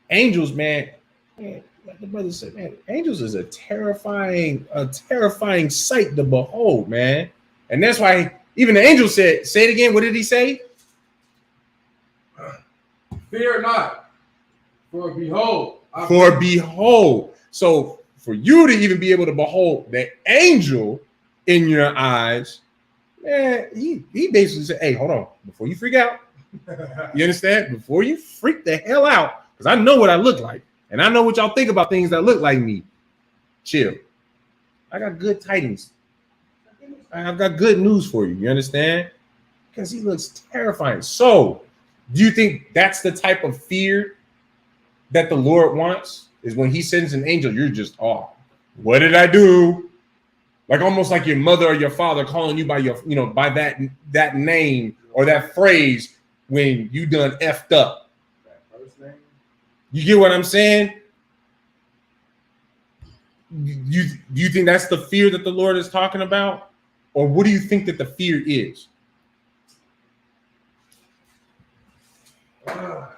A: angels, man, like the brother said, man, angels is a terrifying sight to behold, man. And that's why even the angel said, say it again. What did he say?
B: Fear not, for behold.
A: Behold. So for you to even be able to behold the angel in your eyes, man, he basically said, hey, hold on, before you freak out. You understand? Before you freak the hell out, because I know what I look like, and I know what y'all think about things that look like me. Chill. I got good tidings. I've got good news for you. You understand? Because he looks terrifying. So, do you think that's the type of fear that the Lord wants? Is when he sends an angel, you're just, oh, what did I do? Like almost like your mother or your father calling you by your, by that name or that phrase when you done effed up.
B: That first name?
A: You get what I'm saying? Do you think that's the fear that the Lord is talking about? Or what do you think that the fear is?
B: It's kind of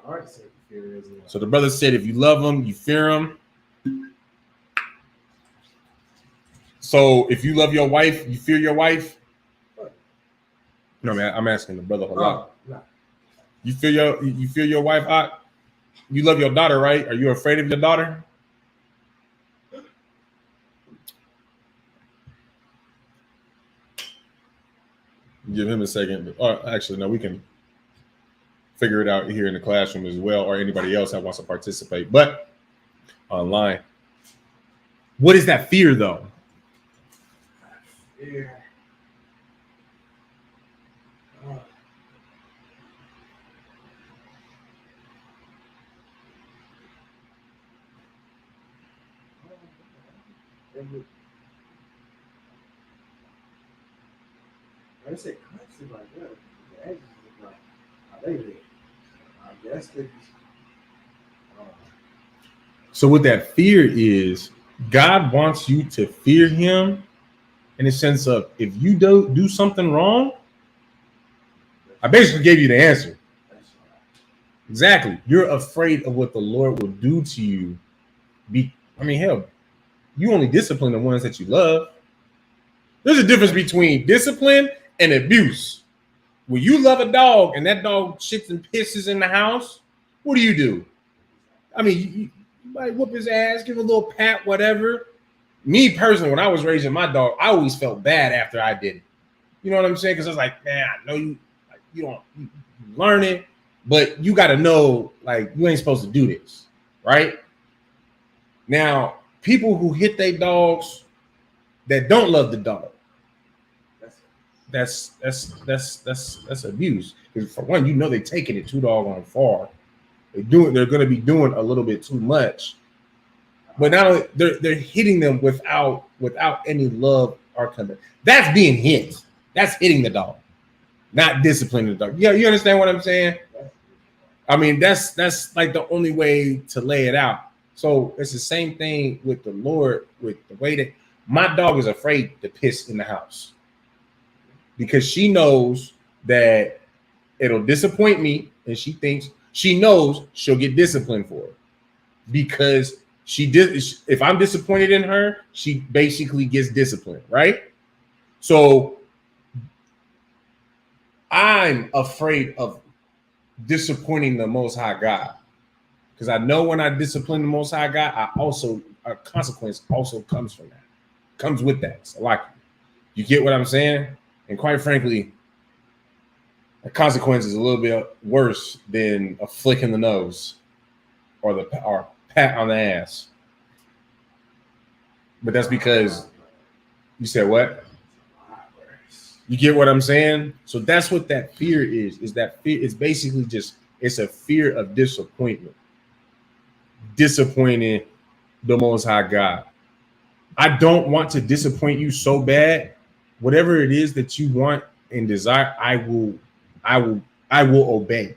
B: hard to say what the fear is.
A: So the brother said, if you love him, you fear him. So if you love your wife, you fear your wife? No, man, I'm asking the brother a lot.
B: No.
A: You fear your wife, Hot? You love your daughter, right? Are you afraid of your daughter? Give him a second. Or actually, no, we can figure it out here in the classroom as well, or anybody else that wants to participate, but online. What is that fear, though?
B: Fear. I say constant like that. The angels look like how they live. I guess they just.
A: So what that fear is, God wants you to fear him in the sense of if you do something wrong, I basically gave you the answer. Exactly. You're afraid of what the Lord will do to you. Hell, you only discipline the ones that you love. There's a difference between discipline and abuse. When you love a dog and that dog shits and pisses in the house, what do? I mean, you might whoop his ass, give him a little pat, whatever. Me personally, when I was raising my dog, I always felt bad after I did it. You know what I'm saying? Because I was like, man, I know you learn it, but you got to know, like, you ain't supposed to do this, right? Now, people who hit their dogs that don't love the dog, that's abuse. Because for one, they're taking it too doggone far. They're going to be doing a little bit too much. But now they're hitting them without any love or commitment. That's being hit. That's hitting the dog, not disciplining the dog. Yeah, you understand what I'm saying? I mean, that's like the only way to lay it out. So it's the same thing with the Lord, with the way that my dog is afraid to piss in the house because she knows that it'll disappoint me, and she knows she'll get disciplined for it because if I'm disappointed in her, she basically gets disciplined, right? So I'm afraid of disappointing the Most High God because I know when I discipline the Most High God, a consequence also comes from that, comes with that. So like, you get what I'm saying? And quite frankly, the consequence is a little bit worse than a flick in the nose or pat on the ass. But that's because you said what? You get what I'm saying? So that's what that fear is that fear is basically it's a fear of disappointment. Disappointing the Most High God. I don't want to disappoint you so bad. Whatever it is that you want and desire, I will obey.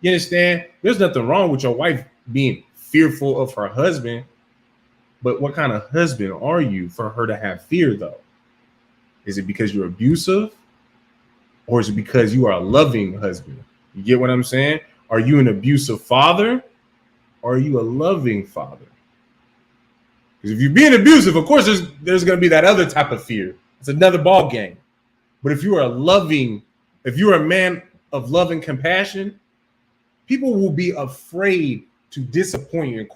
A: You understand? There's nothing wrong with your wife being fearful of her husband, but what kind of husband are you for her to have fear though? Is it because you're abusive? Or is it because you are a loving husband? You get what I'm saying? Are you an abusive father? Or are you a loving father? Because if you're being abusive, of course, there's going to be that other type of fear. It's another ball game. But if you are if you're a man of love and compassion, people will be afraid to disappoint you.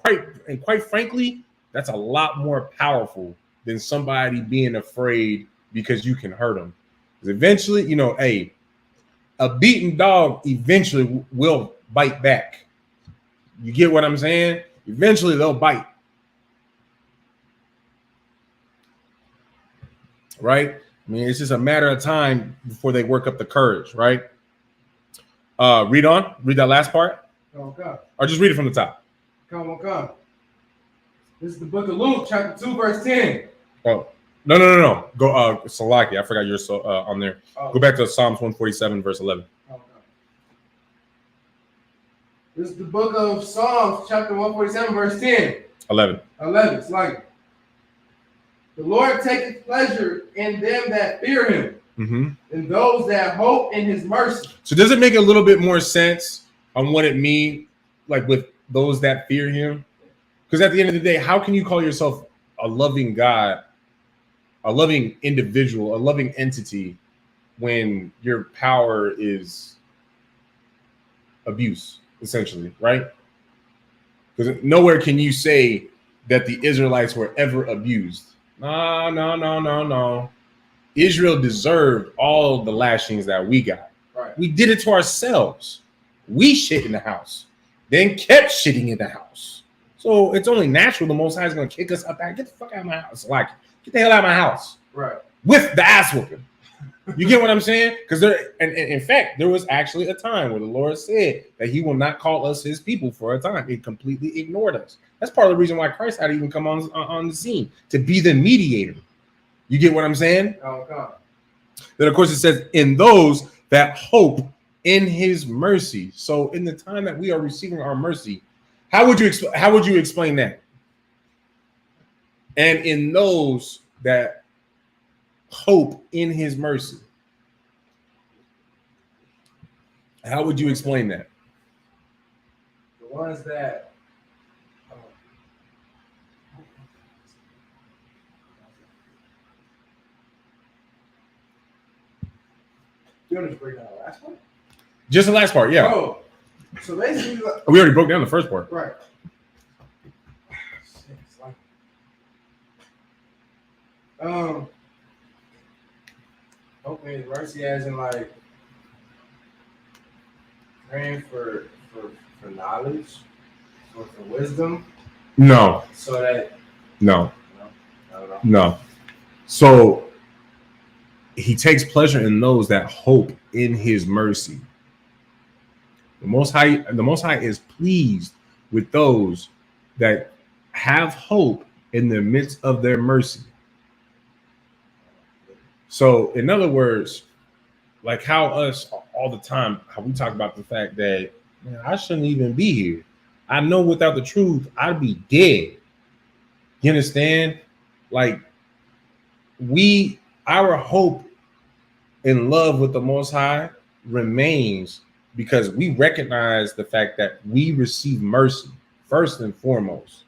A: And quite frankly, that's a lot more powerful than somebody being afraid because you can hurt them. Because eventually, a beaten dog eventually will bite back. You get what I'm saying? Eventually they'll bite. Right? I mean, it's just a matter of time before they work up the courage, right? Read that last part.
B: Okay.
A: Or just read it from the top.
B: Come. This is the book of Luke, chapter 2, verse 10.
A: Oh, no. Go, Salaki. I forgot you're on there.
B: Oh.
A: Go back to Psalms 147, verse 11.
B: Okay. This is the book of Psalms, chapter 147, verse 10.
A: 11.
B: It's like, the Lord taketh pleasure in them that fear him, and those that hope in his mercy. So
A: does it make a little bit more sense on what it means, like with those that fear him? Because at the end of the day, how can you call yourself a loving God, a loving individual, a loving entity when your power is abuse, essentially, right? Because nowhere can you say that the Israelites were ever abused. No. Israel deserved all the lashings that we got.
B: Right.
A: We did it to ourselves. We shit in the house, then kept shitting in the house. So it's only natural the Most High is going to kick us up out. Get the fuck out of my house. Like, get the hell out of my house.
B: Right.
A: With the ass whooping. You get what I'm saying? Because in fact, there was actually a time where the Lord said that he will not call us his people for a time. It completely ignored us. That's part of the reason why Christ had to even come on the scene, to be the mediator. You get what I'm saying?
B: Oh, God.
A: Then, of course, it says, in those that hope in his mercy. So in the time that we are receiving our mercy, how would you explain that? And in those that hope in his mercy. How would you explain that?
B: The ones that You don't just break down the last part?
A: Just the last part, yeah.
B: Oh, so basically,
A: We already broke down the first part.
B: right. Hoping his mercy as in like praying for knowledge, for wisdom.
A: No.
B: So that
A: no.
B: I don't know.
A: No. So he takes pleasure in those that hope in his mercy. The Most High is pleased with those that have hope in the midst of their mercy. So, in other words, like how us all the time, how we talk about the fact that, man, I shouldn't even be here. I know without the truth, I'd be dead. You understand? Like our hope in love with the Most High remains because we recognize the fact that we receive mercy first and foremost.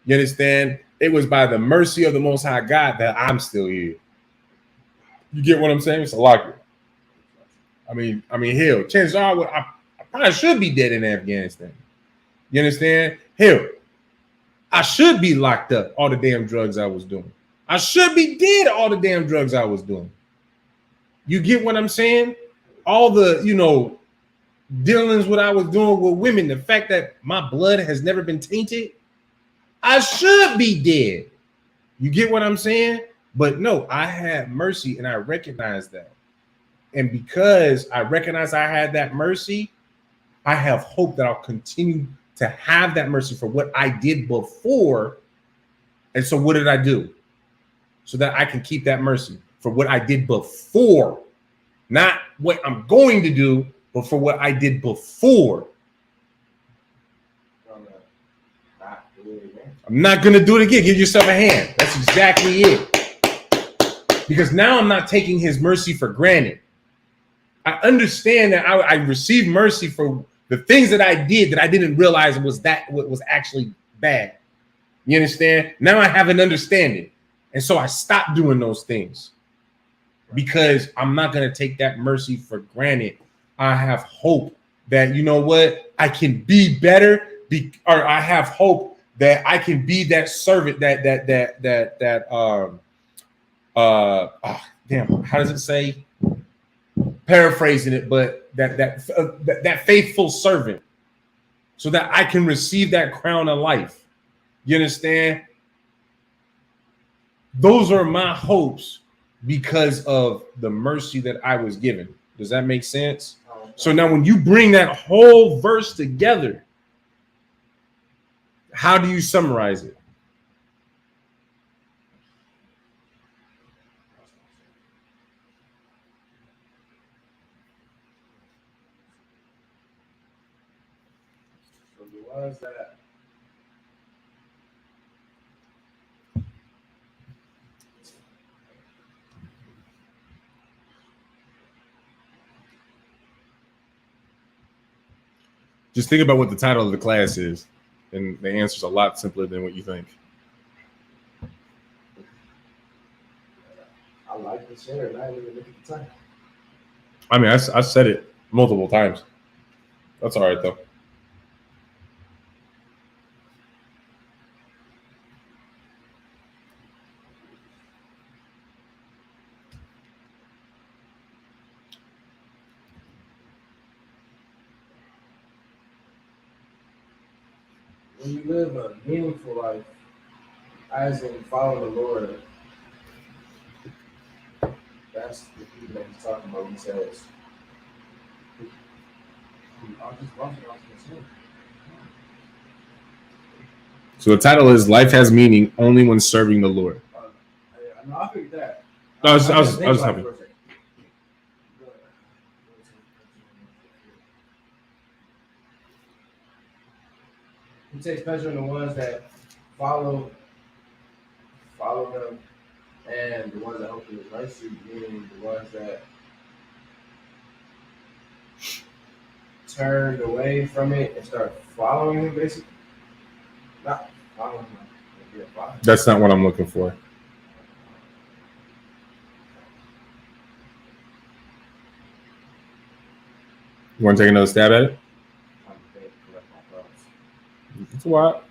A: You understand? It was by the mercy of the Most High God that I'm still here. You get what I'm saying? It's a locker. I mean, hell, chances are I probably should be dead in Afghanistan. You understand? Hell, I should be locked up all the damn drugs I was doing. I should be dead all the damn drugs I was doing. You get what I'm saying? All the, dealings what I was doing with women, the fact that my blood has never been tainted, I should be dead. You get what I'm saying? But no, I had mercy and I recognize that. And because I recognize I had that mercy, I have hope that I'll continue to have that mercy for what I did before. And so what did I do? So that I can keep that mercy for what I did before. Not what I'm going to do, but for what I did before. I'm not going to do it again. Give yourself a hand. That's exactly it. Because now I'm not taking his mercy for granted. I understand that I received mercy for the things that I did that I didn't realize was actually bad. You understand? Now I have an understanding. And so I stopped doing those things because I'm not going to take that mercy for granted. I have hope that, you know what, I can be better, or I have hope that I can be that servant how does it say? Paraphrasing it, but that faithful servant, so that I can receive that crown of life. You understand? Those are my hopes because of the mercy that I was given. Does that make sense? So now when you bring that whole verse together, how do you summarize it?
B: So the ones that
A: Just think about what the title of the class is, and the answer's a lot simpler than what you think.
B: I like to share it. I didn't even look at the time.
A: I mean, I said it multiple times. That's all right, though.
B: When you live a meaningful life, as in follow the Lord, that's the people that he's talking about. He says,
A: So the title is "Life Has Meaning Only When Serving the Lord."
B: No, I think that.
A: No, I was happy.
B: He takes pleasure in the ones that follow them, and the ones that hope in his mercy, meaning the ones that turned away from it and start following him, basically. Not following him.
A: That's not what I'm looking for. You want to take another stab at it?
B: I'm trying to collect my thoughts.
A: It's a while.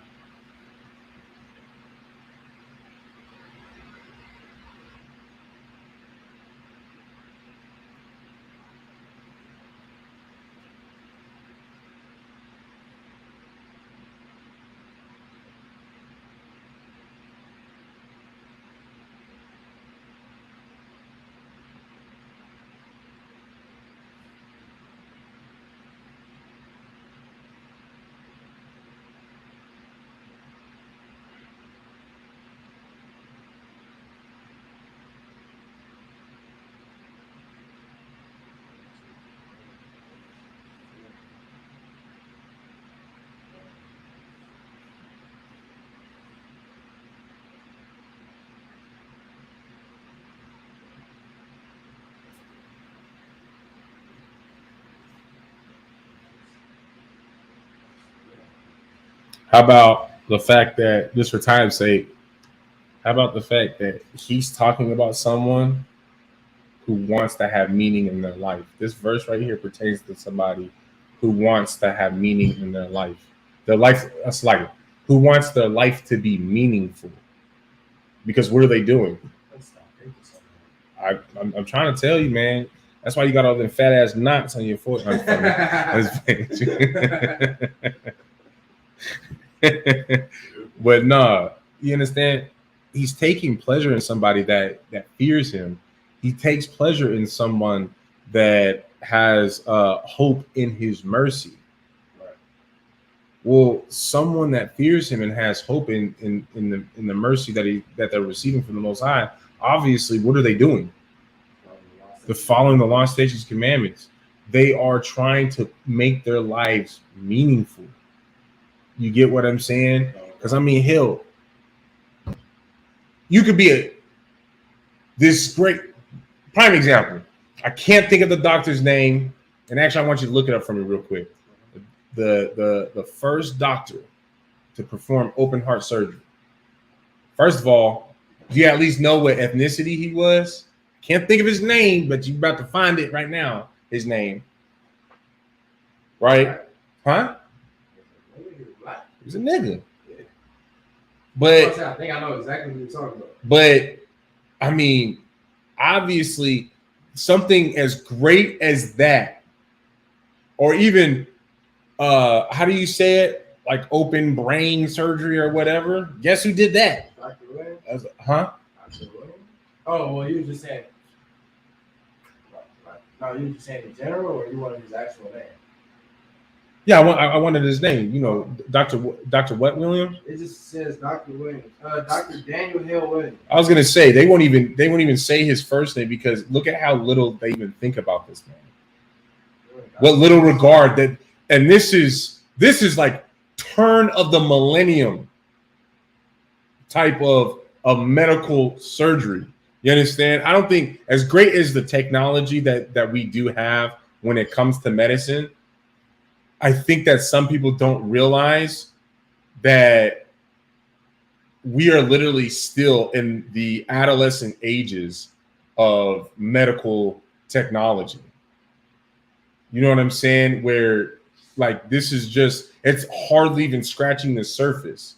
A: How about the fact that, just for time's sake, how about the fact that he's talking about someone who wants to have meaning in their life? This verse right here pertains to somebody who wants to have meaning in their life. Their life, that's like, who wants their life to be meaningful. Because what are they doing? I'm trying to tell you, man. That's why you got all them fat ass knots on your foot. But nah, you understand? He's taking pleasure in somebody that fears him. He takes pleasure in someone that has hope in his mercy. Well, someone that fears him and has hope in the mercy that they're receiving from the Most High, obviously, what are they doing? They're following the law, statutes, commandments. They are trying to make their lives meaningful. You get what I'm saying? Because I mean, hell, you could be this great prime example. I can't think of the doctor's name, and actually, I want you to look it up for me real quick. The first doctor to perform open heart surgery. First of all, do you at least know what ethnicity he was? Can't think of his name, but you're about to find it right now. His name, right? Huh? He was a nigga. But
B: I think I know exactly what you're talking about.
A: But I mean, obviously, something as great as that, or even how do you say it? Like open brain surgery or whatever. Guess who did that?
B: Dr. Williams?
A: Huh?
B: Dr. Williams? Oh, well, you were just saying. No, you were just saying in general, or you wanted his actual name?
A: Yeah, I wanted his name. You know, Dr. What Williams?
B: It just says Dr. Williams. Dr. Daniel Hill Williams.
A: I was gonna say they won't even say his first name, because look at how little they even think about this man. What little regard that, and this is like turn of the millennium type of medical surgery. You understand? I don't think, as great as the technology that we do have when it comes to medicine, I think that some people don't realize that we are literally still in the adolescent ages of medical technology. You know what I'm saying? Where like this is just, it's hardly even scratching the surface,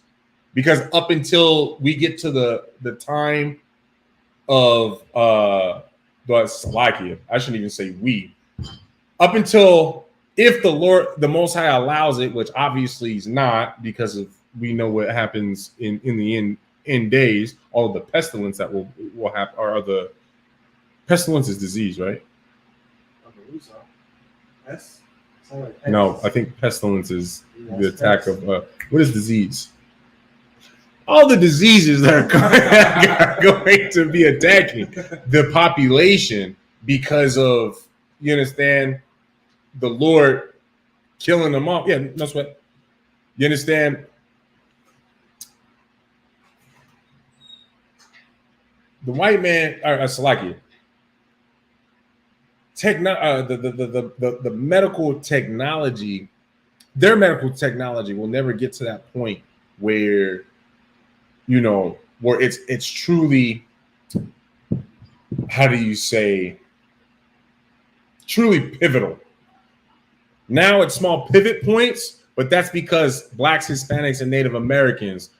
A: because up until we get to the time of Slovakia, I shouldn't even say we, up until, if the Lord, the Most High, allows it, which obviously he's not, because of, we know what happens in the end days, all of the pestilence that will happen, or the pestilence is disease, right?
B: I believe so. That's
A: no, I think pestilence is the attack of what is disease? All the diseases that are going to be attacking the population because of, you understand, the Lord killing them off. Yeah, that's what. You understand? The white man, Salakia, the medical technology, their medical technology will never get to that point where, you know, where it's truly, how do you say, truly pivotal. Now it's small pivot points, but that's because Blacks, Hispanics, and Native Americans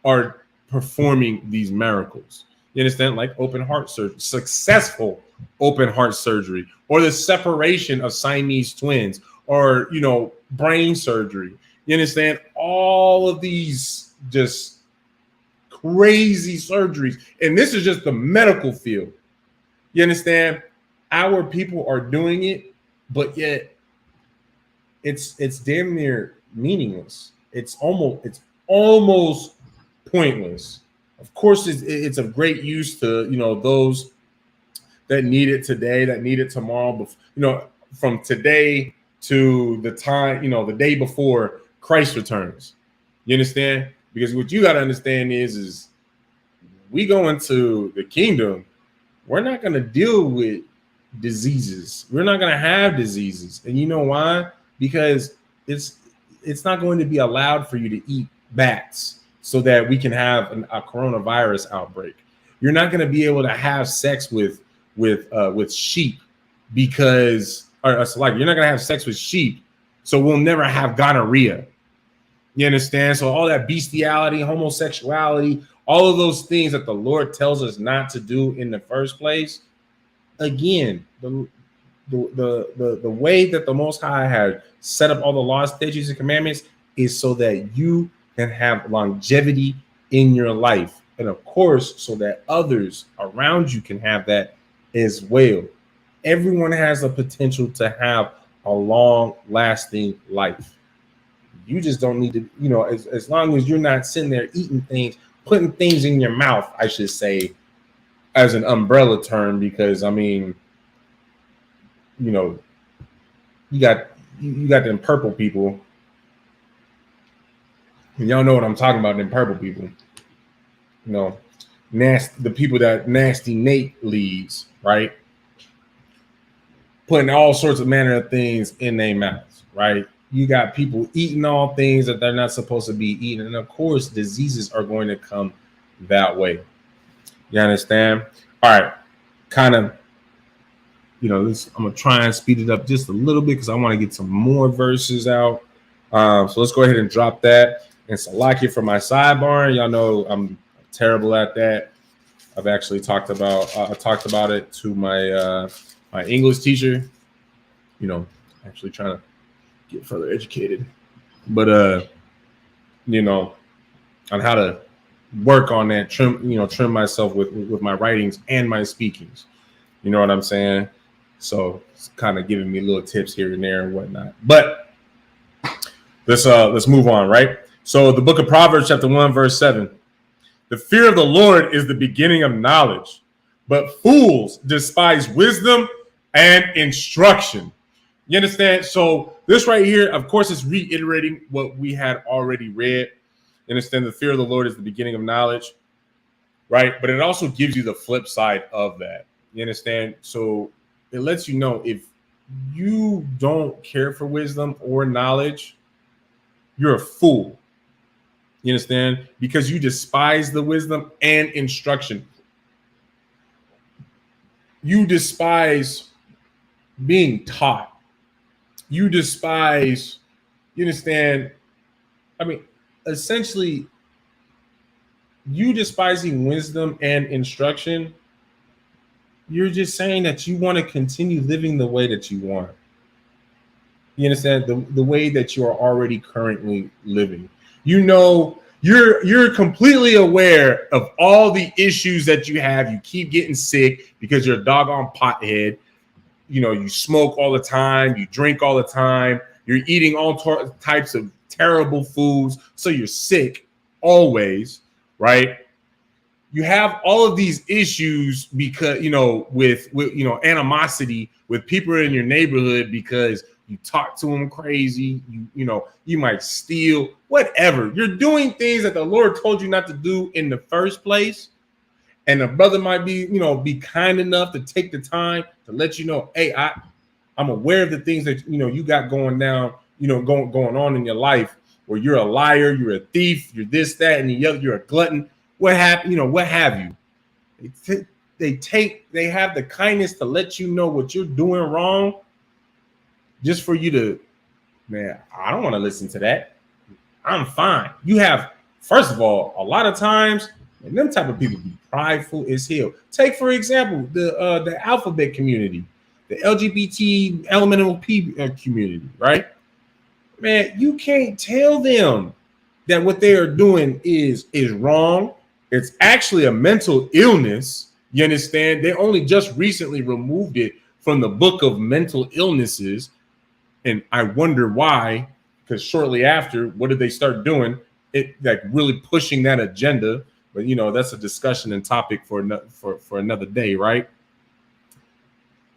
A: are performing these miracles. You understand? Like open heart surgery, successful open heart surgery, or the separation of Siamese twins, or, you know, brain surgery. You understand? All of these just crazy surgeries. And this is just the medical field. You understand? Our people are doing it, but yet it's damn near meaningless. It's almost pointless. Of course, it's of great use to, you know, those that need it today, that need it tomorrow. But, you know, from today to the time, you know, the day before Christ returns. You understand? Because what you got to understand is we go into the kingdom, we're not going to deal with diseases. We're not going to have diseases. And you know why? Because it's not going to be allowed for you to eat bats so that we can have a coronavirus outbreak. You're not going to be able to have sex with sheep because, or like, you're not going to have sex with sheep, so we'll never have gonorrhea. You understand? So all that bestiality, homosexuality, all of those things that the Lord tells us not to do in the first place. Again, the way that the Most High had set up all the laws, statutes, and commandments is so that you can have longevity in your life. And of course, so that others around you can have that as well. Everyone has the potential to have a long-lasting life. You just don't need to, you know, as long as you're not sitting there eating things, putting things in your mouth, I should say, as an umbrella term, because I mean, you know, you got them purple people. Y'all know what I'm talking about, them purple people. You know, the people that Nasty Nate leads, right? Putting all sorts of manner of things in their mouths, right? You got people eating all things that they're not supposed to be eating. And of course, diseases are going to come that way. You understand? All right. Kind of, you know, I'm going to try and speed it up just a little bit because I want to get some more verses out. So let's go ahead and drop that. And Salakia for my sidebar. Y'all know I'm terrible at that. I've actually talked about it to my my English teacher. You know, actually trying to get further educated, but you know, on how to work on that, trim myself with my writings and my speakings. You know what I'm saying? So it's kind of giving me little tips here and there and whatnot. But let's move on, right? So the book of Proverbs, chapter 1, verse 7. The fear of the Lord is the beginning of knowledge, but fools despise wisdom and instruction. You understand? So this right here, of course, is reiterating what we had already read. You understand? The fear of the Lord is the beginning of knowledge, right? But it also gives you the flip side of that. You understand? So it lets you know if you don't care for wisdom or knowledge, you're a fool. You understand? Because you despise the wisdom and instruction. You despise being taught. You despise, you understand? I mean, essentially, you despising wisdom and instruction, you're just saying that you want to continue living the way that you want. You understand? The way that you are already currently living. You know, you're completely aware of all the issues that you have. You keep getting sick because you're a doggone pothead. You know, you smoke all the time, you drink all the time, you're eating all types of terrible foods, so you're sick always, right? You have all of these issues because, you know, with you know, animosity with people in your neighborhood because you talk to them crazy, you know, you might steal, whatever. You're doing things that the Lord told you not to do in the first place. And the brother might be, you know, be kind enough to take the time to let you know, hey, I'm aware of the things that, you know, you got going down, you know, going on in your life, where you're a liar, you're a thief, you're this, that, and the other, you're a glutton. What happened? You know, what have you? They have the kindness to let you know what you're doing wrong, just for you to man, I don't want to listen to that. I'm fine. You have, first of all, a lot of times, and them type of people be prideful as hell. Take, for example, the alphabet community, the LGBT elemental P community, right? Man, you can't tell them that what they are doing is wrong. It's actually a mental illness. You understand? They only just recently removed it from the book of mental illnesses. And I wonder why, because shortly after, what did they start doing? It like really pushing that agenda. But you know, that's a discussion and topic for another day, right?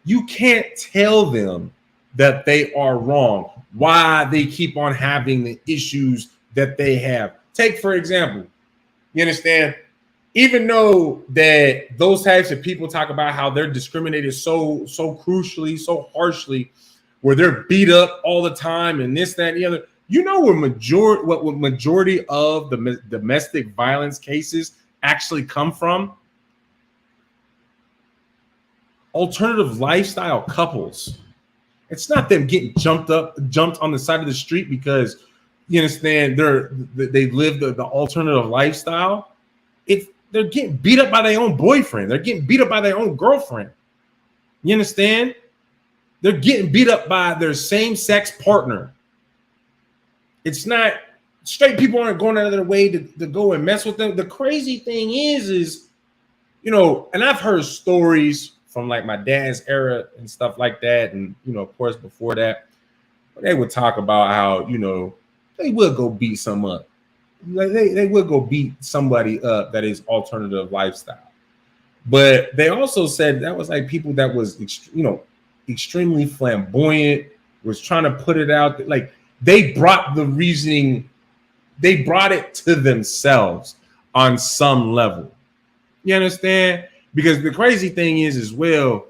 A: You can't tell them that they are wrong, why they keep on having the issues that they have. Take, for example, you understand, even though that those types of people talk about how they're discriminated so crucially, so harshly, where they're beat up all the time and this, that, and the other. You know where majority of the domestic violence cases actually come from? Alternative lifestyle couples. It's not them getting jumped on the side of the street because, you understand, they live the alternative lifestyle. They're getting beat up by their own boyfriend. They're getting beat up by their own girlfriend. You understand? They're getting beat up by their same-sex partner. It's not straight people aren't going out of their way to go and mess with them. The crazy thing is, you know, and I've heard stories from like my dad's era and stuff like that. And, you know, of course, before that, they would talk about how, you know, they will go beat some up. Like they will go beat somebody up that is alternative lifestyle. But they also said that was like people that was, you know, extremely flamboyant, was trying to put it out. Like they brought the reasoning, they brought it to themselves on some level. You understand? Because the crazy thing is, as well,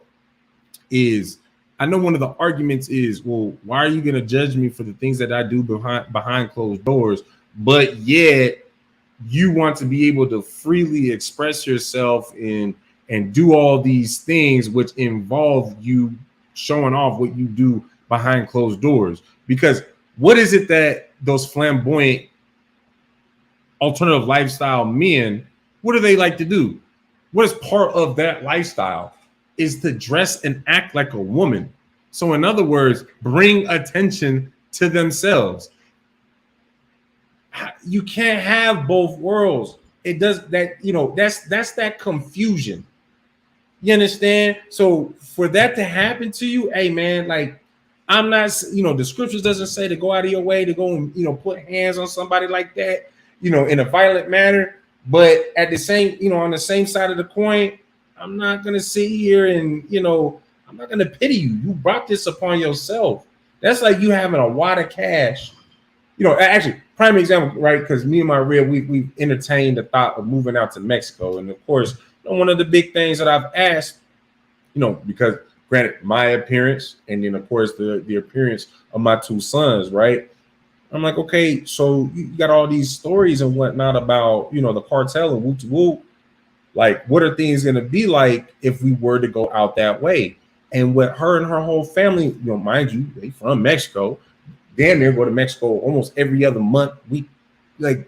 A: is I know one of the arguments is, well, why are you going to judge me for the things that I do behind closed doors? But yet you want to be able to freely express yourself and do all these things which involve you showing off what you do behind closed doors. Because what is it that those flamboyant alternative lifestyle men, what do they like to do? What is part of that lifestyle is to dress and act like a woman. So in other words, bring attention to themselves. You can't have both worlds. It does that, you know, that's that confusion. You understand? So for that to happen to you, hey man, like I'm not, you know, the scriptures doesn't say to go out of your way to go and, you know, put hands on somebody like that, you know, in a violent manner. But at the same, you know, on the same side of the coin, I'm not going to sit here and, you know, I'm not going to pity you. You brought this upon yourself. That's like you having a wad of cash. You know, actually, prime example, right? Because me and my real, we've entertained the thought of moving out to Mexico. And of course, one of the big things that I've asked, you know, because granted, my appearance and then, of course, the appearance of my two sons, right? I'm like, okay, so you got all these stories and whatnot about, you know, the cartel and whoop. Like, what are things going to be like if we were to go out that way? And with her and her whole family, you know, mind you, they from Mexico, damn near go to Mexico almost every other month. Like,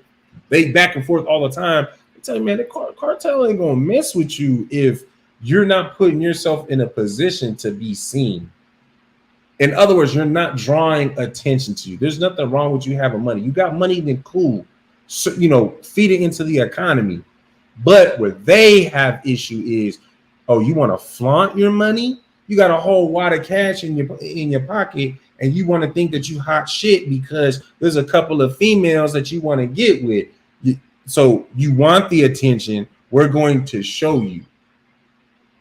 A: they back and forth all the time. I tell you, man, the cartel ain't going to mess with you if you're not putting yourself in a position to be seen. In other words, you're not drawing attention to you. There's nothing wrong with you having money. You got money, then cool. So, you know, feed it into the economy. But where they have issue is, oh, you want to flaunt your money? You got a whole wad of cash in your pocket, and you want to think that you hot shit because there's a couple of females that you want to get with. So you want the attention. We're going to show you.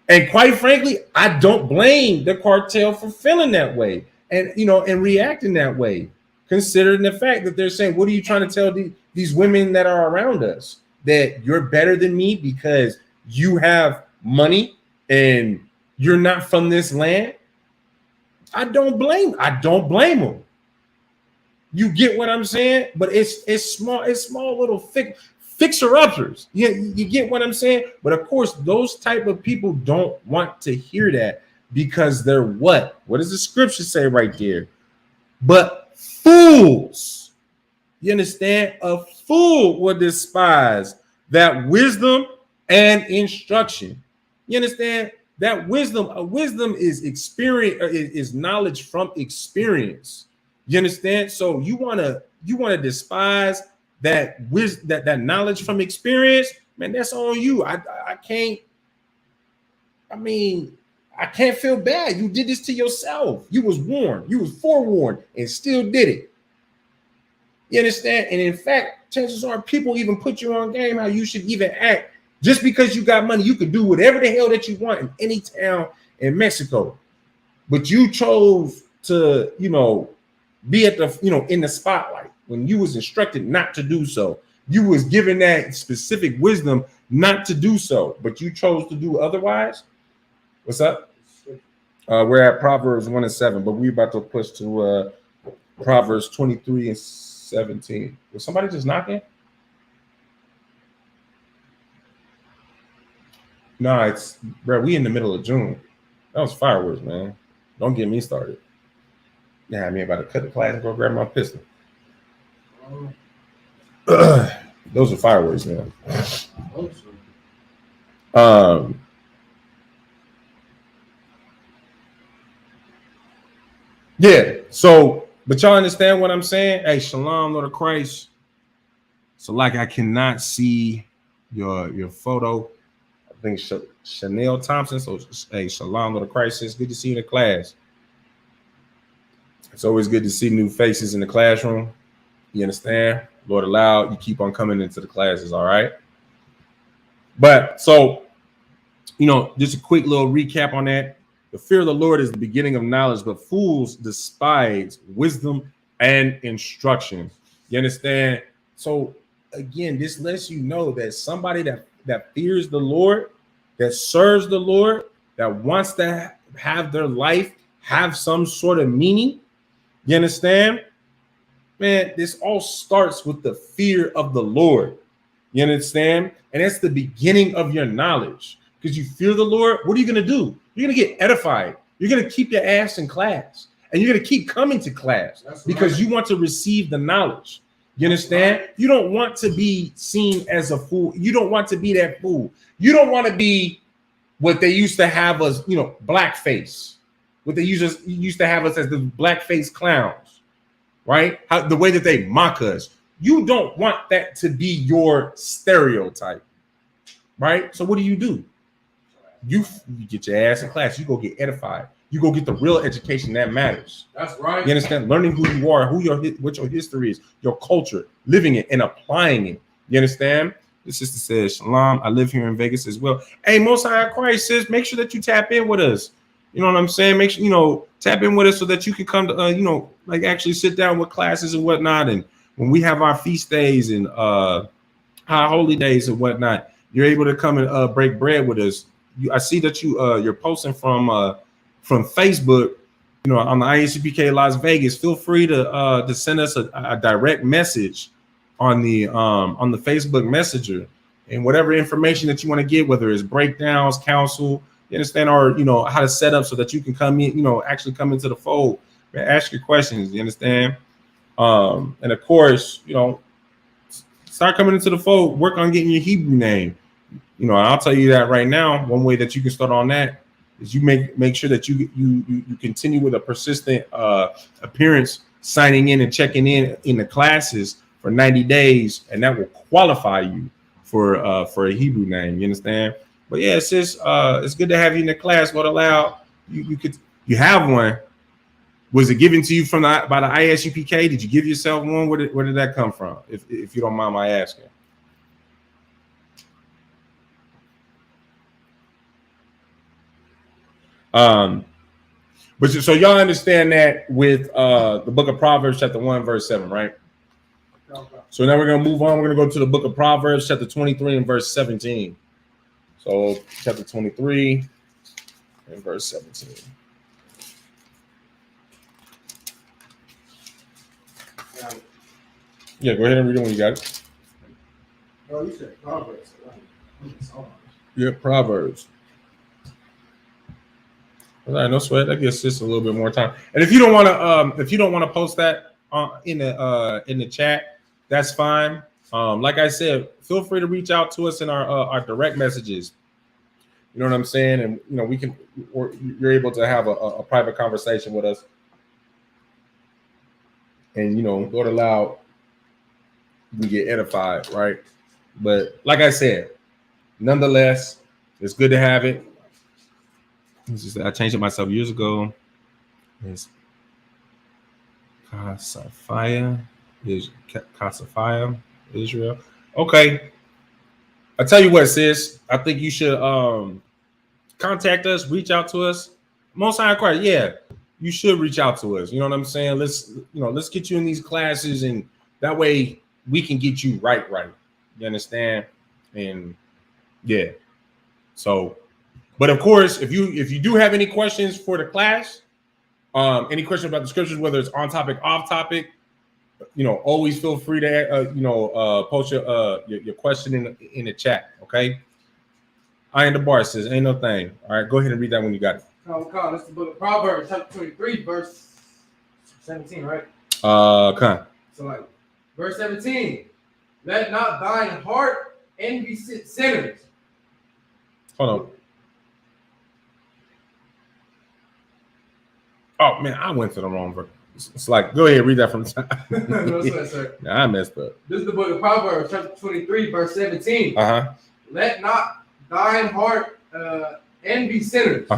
A: And quite frankly, I don't blame the cartel for feeling that way and, you know, and reacting that way, considering the fact that they're saying, what are you trying to tell these women that are around us? That you're better than me because you have money and you're not from this land? I don't blame them. You get what I'm saying? But it's small little fixer-uppers. You get what I'm saying? But of course, those type of people don't want to hear that because they're what? What does the scripture say right there? But fools. You understand? A fool will despise that wisdom and instruction. You understand? That wisdom is experience, is knowledge from experience. You understand? So you wanna despise that that knowledge from experience, man. That's on you. I can't. I mean, I can't feel bad. You did this to yourself. You was warned. You was forewarned, and still did it. You understand? And in fact, chances are people even put you on game how you should even act. Just because you got money, you can do whatever the hell that you want in any town in Mexico. But you chose to, be at the, in the spotlight when you was instructed not to do so. You was given that specific wisdom not to do so, but you chose to do otherwise. What's up? We're at Proverbs 1:7, but we're about to push to Proverbs 23:17. Was somebody just knocking? No, it's bro. We in the middle of June. That was fireworks, man. Don't get me started. Yeah, I mean, about to cut the class and go grab my pistol. Those are fireworks, man. Yeah. So, but y'all understand what I'm saying? Hey, shalom, Lord of Christ. So, like, I cannot see your photo. I think Chanel Thompson. So, hey, shalom, Lord of Christ. It's good to see you in the class. It's always good to see new faces in the classroom. You understand? Lord allow you keep on coming into the classes, all right? But so, just a quick little recap on that. The fear of the Lord is the beginning of knowledge, but fools despise wisdom and instruction. You understand? So again, this lets you know that somebody that fears the Lord, that serves the Lord, that wants to have their life have some sort of meaning. You understand? Man, this all starts with the fear of the Lord. You understand? And that's the beginning of your knowledge. Because you fear the Lord, what are you going to do? You're going to get edified. You're going to keep your ass in class. And you're going to keep coming to class because you want to receive the knowledge. You understand? You don't want to be seen as a fool. You don't want to be that fool. You don't want to be what they used to have us, blackface. What they used to have us as the blackface clowns, right? The way that they mock us. You don't want that to be your stereotype, right? So what do? You get your ass in class. You go get edified. You go get the real education that matters.
B: That's right.
A: You understand? Learning who you are, what your history is, your culture, living it and applying it. You understand? The sister says, Shalom, I live here in Vegas as well. Hey, Most High Christ says, make sure that you tap in with us. You know what I'm saying? Make sure, tap in with us so that you can come to, actually sit down with classes and whatnot. And when we have our feast days and high holy days and whatnot, you're able to come and break bread with us. I see that you're posting from Facebook, on the ISUPK Las Vegas. Feel free to send us a direct message on the Facebook Messenger, and whatever information that you want to get, whether it's breakdowns, counsel, you understand, or how to set up so that you can come in, actually come into the fold, man, ask your questions. You understand? And of course, start coming into the fold. Work on getting your Hebrew name. I'll tell you that right now. One way that you can start on that is you make sure that you continue with a persistent appearance, signing in and checking in the classes for 90 days, and that will qualify you for a Hebrew name. You understand? But yeah, it's just it's good to have you in the class. What allow you have one? Was it given to you by the ISUPK? Did you give yourself one? Where did that come from? If you don't mind my asking. But so y'all understand that with the book of Proverbs, chapter 1, verse 7, right? So now we're gonna move on. We're gonna go to the book of Proverbs, chapter 23 and verse 17. So chapter 23 and verse 17. Yeah, go ahead and read it when you got it.
B: Oh, you said Proverbs.
A: Yeah, Proverbs. All right, no sweat. That gives us a little bit more time. And if you don't want to post that in the chat, that's fine. Like I said, feel free to reach out to us in our direct messages. You know what I'm saying? And you're able to have a private conversation with us. And Lord allow we get edified, right? But like I said, nonetheless, it's good to have it. I changed it myself years ago. It's Kasafia, Israel. Okay. I tell you what, sis. I think you should contact us, reach out to us. Most High Christ, yeah, you should reach out to us. You know what I'm saying? Let's get you in these classes, and that way we can get you right. You understand? And yeah. So, but of course, if you do have any questions for the class, any questions about the scriptures, whether it's on topic, off topic, always feel free to post your question in the chat. Okay. I am the bar says ain't no thing. All right, go ahead and read that when you got it.
B: This is the book of Proverbs, chapter 23, verse 17, right?
A: Come.
B: So like verse 17, let not thine heart envy sinners.
A: Hold on. Oh man, I went to the wrong verse. It's like, go ahead, read that from the top.
B: No, sir.
A: Nah, I messed up.
B: This is the book of Proverbs, chapter 23, verse 17. Let not thine heart envy sinners.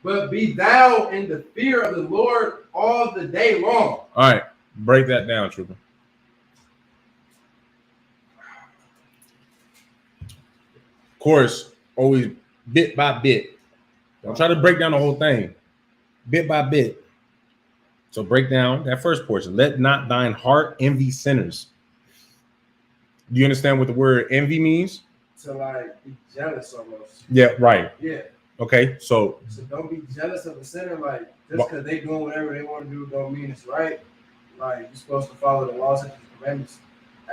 B: But be thou in the fear of the Lord all the day long.
A: All right, break that down, Trooper. Of course, always bit by bit. Don't try to break down the whole thing. Bit by bit. So break down that first portion. Let not thine heart envy sinners. Do you understand what the word envy means?
B: To like be jealous almost.
A: Yeah, right.
B: Yeah.
A: Okay, so
B: don't be jealous of a sinner. Like just because they doing whatever they want to do don't mean it's right. Like you're supposed to follow the laws and commandments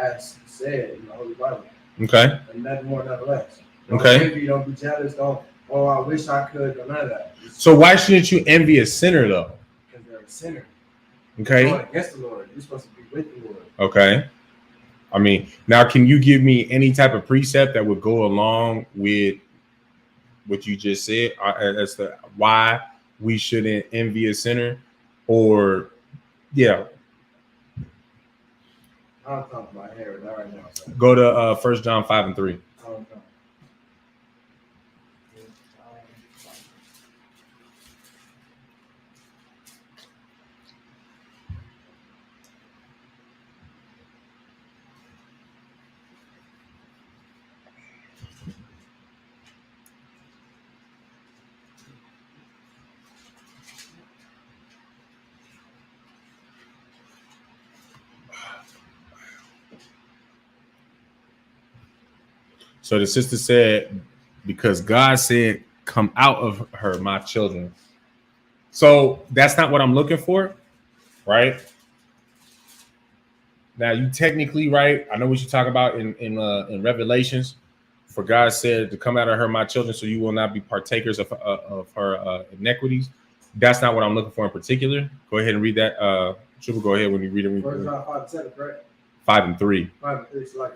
B: as said in the Holy Bible.
A: Okay.
B: And nothing more, nothing less.
A: Don't
B: envy, don't be jealous. Don't. Oh, I wish I could. None of that.
A: So why shouldn't you envy a sinner though?
B: Because they're a sinner.
A: Okay.
B: You're going against the Lord. You're supposed to be with the Lord.
A: Okay. I mean, now can you give me any type of precept that would go along with what you just said as to why we shouldn't envy a sinner? Or yeah.
B: I'm talking about hair right now. So.
A: Go to 1 John 5:3. So the sister said, because God said, come out of her, my children. So that's not what I'm looking for, right? Now you technically right. I know what you talk about in Revelations. For God said to come out of her, my children, so you will not be partakers of her iniquities. That's not what I'm looking for in particular. Go ahead and read that. Triple, go ahead when you read it.
B: 1 John 5:7, correct?
A: 5 and 3.
B: 5 and 3. It's like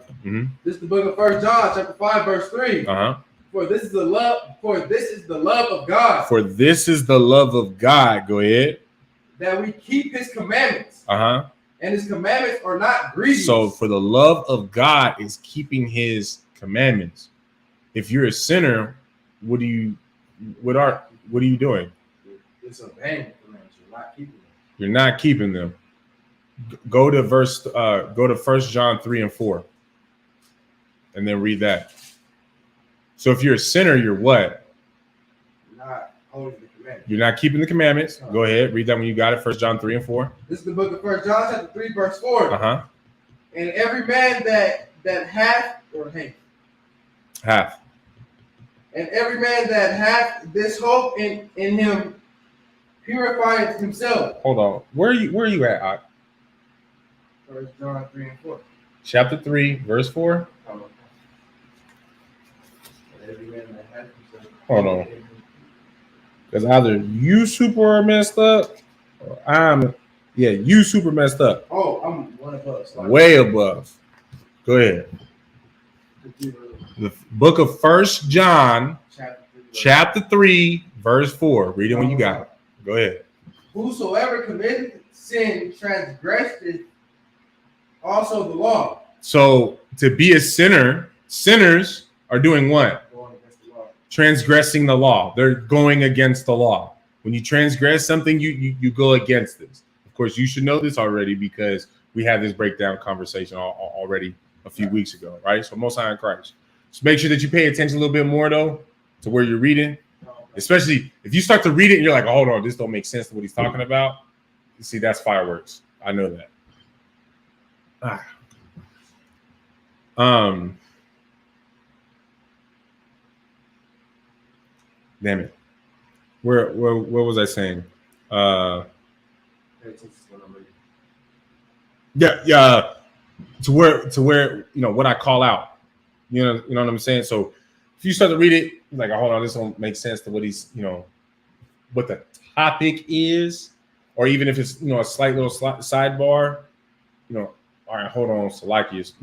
B: this is the book of 1 John, chapter 5, verse 3. For this is the love of God.
A: For this is the love of God. Go ahead.
B: That we keep his commandments. And his commandments are not grievous.
A: So for the love of God is keeping his commandments. If you're a sinner, what are you doing?
B: It's obeying the commandments. You're not keeping them.
A: You're not keeping them. Go to 1 John 3 and 4. And then read that. So if you're a sinner, you're what?
B: Not holding the commandments.
A: You're not keeping the commandments. Go ahead. Read that when you got it. 1 John 3 and 4.
B: This is the book of 1 John, chapter 3, verse 4. And every man that hath or hath. And every man that hath this hope in him purifieth himself.
A: Hold on. Where are you at, Ak?
B: 1 John 3 and 4.
A: Chapter 3, verse 4. Hold on. Because either you super are messed up or I'm Yeah, you super messed up.
B: Oh, I'm one above. So
A: Way above. Go ahead. The book of 1 John, chapter 3, verse 4. Read it when you got it. Go ahead.
B: Whosoever committeth sin transgresseth also the law.
A: So to be a sinner, sinners are doing what?
B: Going against the law.
A: Transgressing the law. They're going against the law. When you transgress something, you go against this. Of course, you should know this already because we had this breakdown conversation already a few weeks ago, right? So Most High in Christ. Just make sure that you pay attention a little bit more, though, to where you're reading. Especially if you start to read it and you're like, oh, hold on, this don't make sense to what he's talking about. You see, that's fireworks. I know that. Damn it. Where was I saying? Yeah. To where what I call out. You know what I'm saying? So if you start to read it, like, oh, hold on, this don't make sense to what he's, what the topic is, or even if it's a slight little sidebar, all right, hold on, Salakius,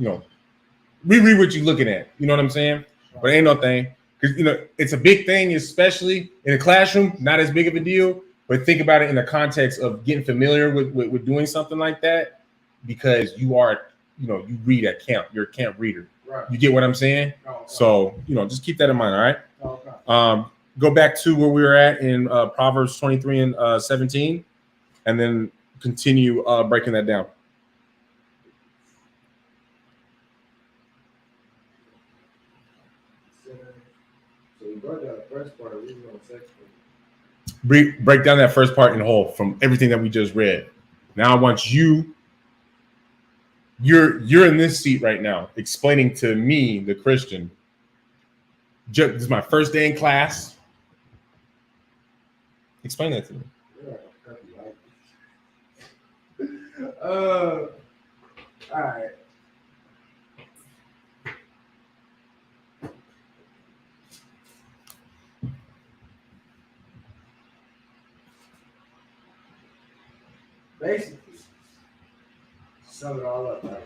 A: reread what you're looking at. You know what I'm saying? But ain't no thing. Because it's a big thing, especially in a classroom, not as big of a deal. But think about it in the context of getting familiar with doing something like that, because you are, you read at camp. You're a camp reader. Right. You get what I'm saying? Okay. So, just keep that in mind, all right? Okay. Go back to where we were at in Proverbs 23 and 17, and then continue breaking that down. Break down that first part in whole from everything that we just read. Now I want you're in this seat right now, explaining to me, the Christian. This is my first day in class. Explain that to me.
B: All right. Basically, sum it all up, right?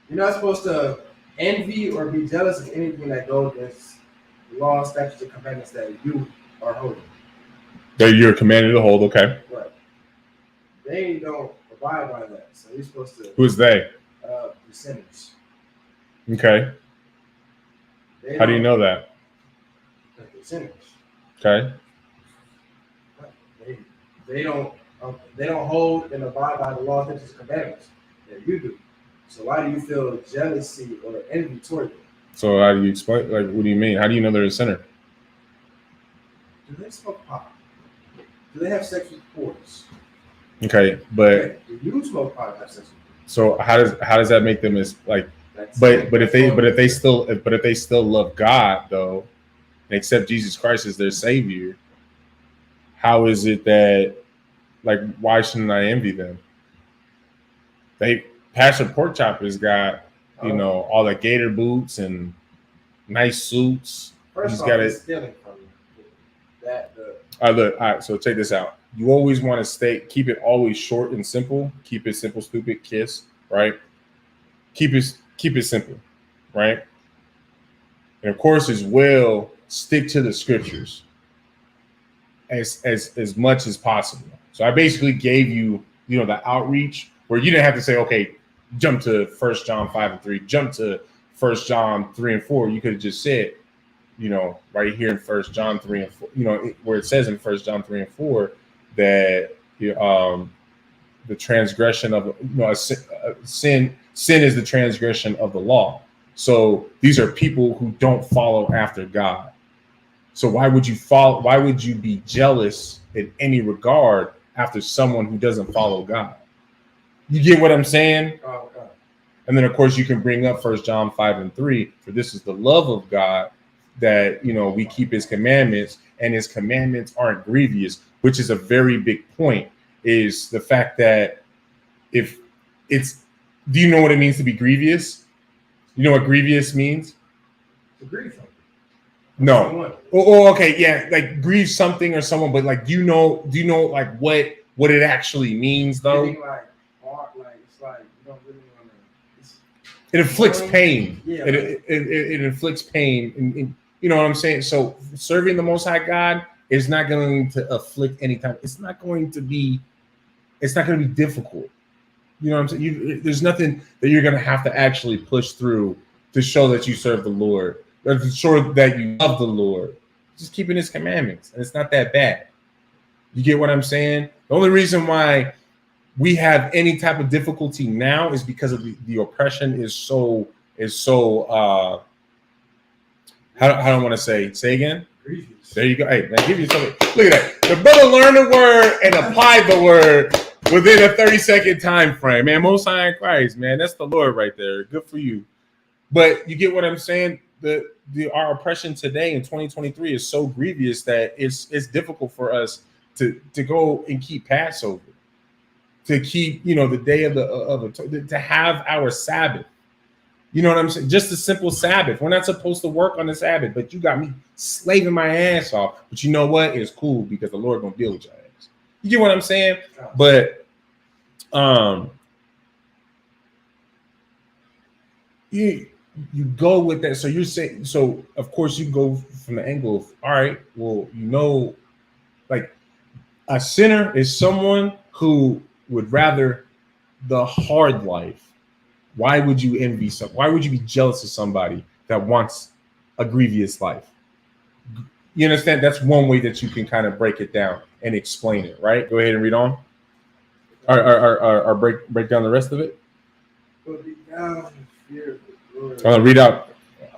B: You're not supposed to envy or be jealous of anything that goes against the law, statutes, and commandments that you are holding.
A: That you're commanded to hold, okay.
B: Right. They don't abide by that. So you're supposed to.
A: Who's they?
B: The sinners.
A: Okay. How do you know that?
B: The sinners.
A: Okay.
B: They don't hold and abide by the law, statutes, and commandments that you do. So why do you feel jealousy or envy toward them?
A: So how do you explain? Like, what do you mean? How do you know they're a sinner?
B: Do they smoke pot? Do they have sex with boys?
A: Okay, but
B: do you smoke pot and have sex with boys?
A: So how does that make them as like? But if they still love God though, and accept Jesus Christ as their Savior, how is it that, like, why shouldn't I envy them? Pastor Porkchopper's got all the gator boots and nice suits.
B: He's got it. Stealing from you.
A: All right, so check this out. You always want to keep it always short and simple. Keep it simple, stupid, kiss, right? Keep it simple, right? And of course, as well, stick to the scriptures as much as possible. So I basically gave you, the outreach where you didn't have to say, okay, jump to 1 John 5 and 3, jump to 1 John 3 and 4. You could have just said, right here in 1 John 3 and 4, where it says in 1 John 3 and 4 that the transgression of sin is the transgression of the law. So these are people who don't follow after God. So why would you be jealous in any regard after someone who doesn't follow God? You get what I'm saying?
B: Oh, okay.
A: And then of course you can bring up 1 John 5 and 3, for this is the love of God, that we keep his commandments, and his commandments aren't grievous, which is a very big point, is the fact that do you know what it means to be grievous? You know what grievous means?
B: To grieve something.
A: No.
B: Someone.
A: Oh, okay, yeah, like grieve something or someone, but like do you know like what it actually means though?
B: Getting like hard, like it's like you don't really want to.
A: It inflicts pain.
B: Yeah.
A: It inflicts pain, and you know what I'm saying. So serving the Most High God is not going to afflict any time. It's not going to be difficult. You know what I'm saying? There's nothing that you're going to have to actually push through to show that you serve the Lord, or to show that you love the Lord. Just keeping His commandments, and it's not that bad. You get what I'm saying? The only reason why we have any type of difficulty now is because of the oppression is so how do I want to say again?
B: Grievous.
A: There you go. Hey, man, give you something. Look at that. The brother learned the word and applied the word within a 30-second time frame. Man, Most High in Christ, man. That's the Lord right there. Good for you. But you get what I'm saying? Our oppression today in 2023 is so grievous that it's difficult for us to go and keep Passover, to keep the day to have our Sabbath. You know what I'm saying? Just a simple Sabbath. We're not supposed to work on the Sabbath, but you got me slaving my ass off. But you know what? It's cool because the Lord gonna deal with your ass. You get what I'm saying? But you go with that. So you're saying, so of course you go from the angle of, all right, well, like a sinner is someone who would rather the hard life. Why would you envy why would you be jealous of somebody that wants a grievous life? You understand? That's one way that you can kind of break it down and explain it, right? Go ahead and read on. Or break down the rest of it. Read out.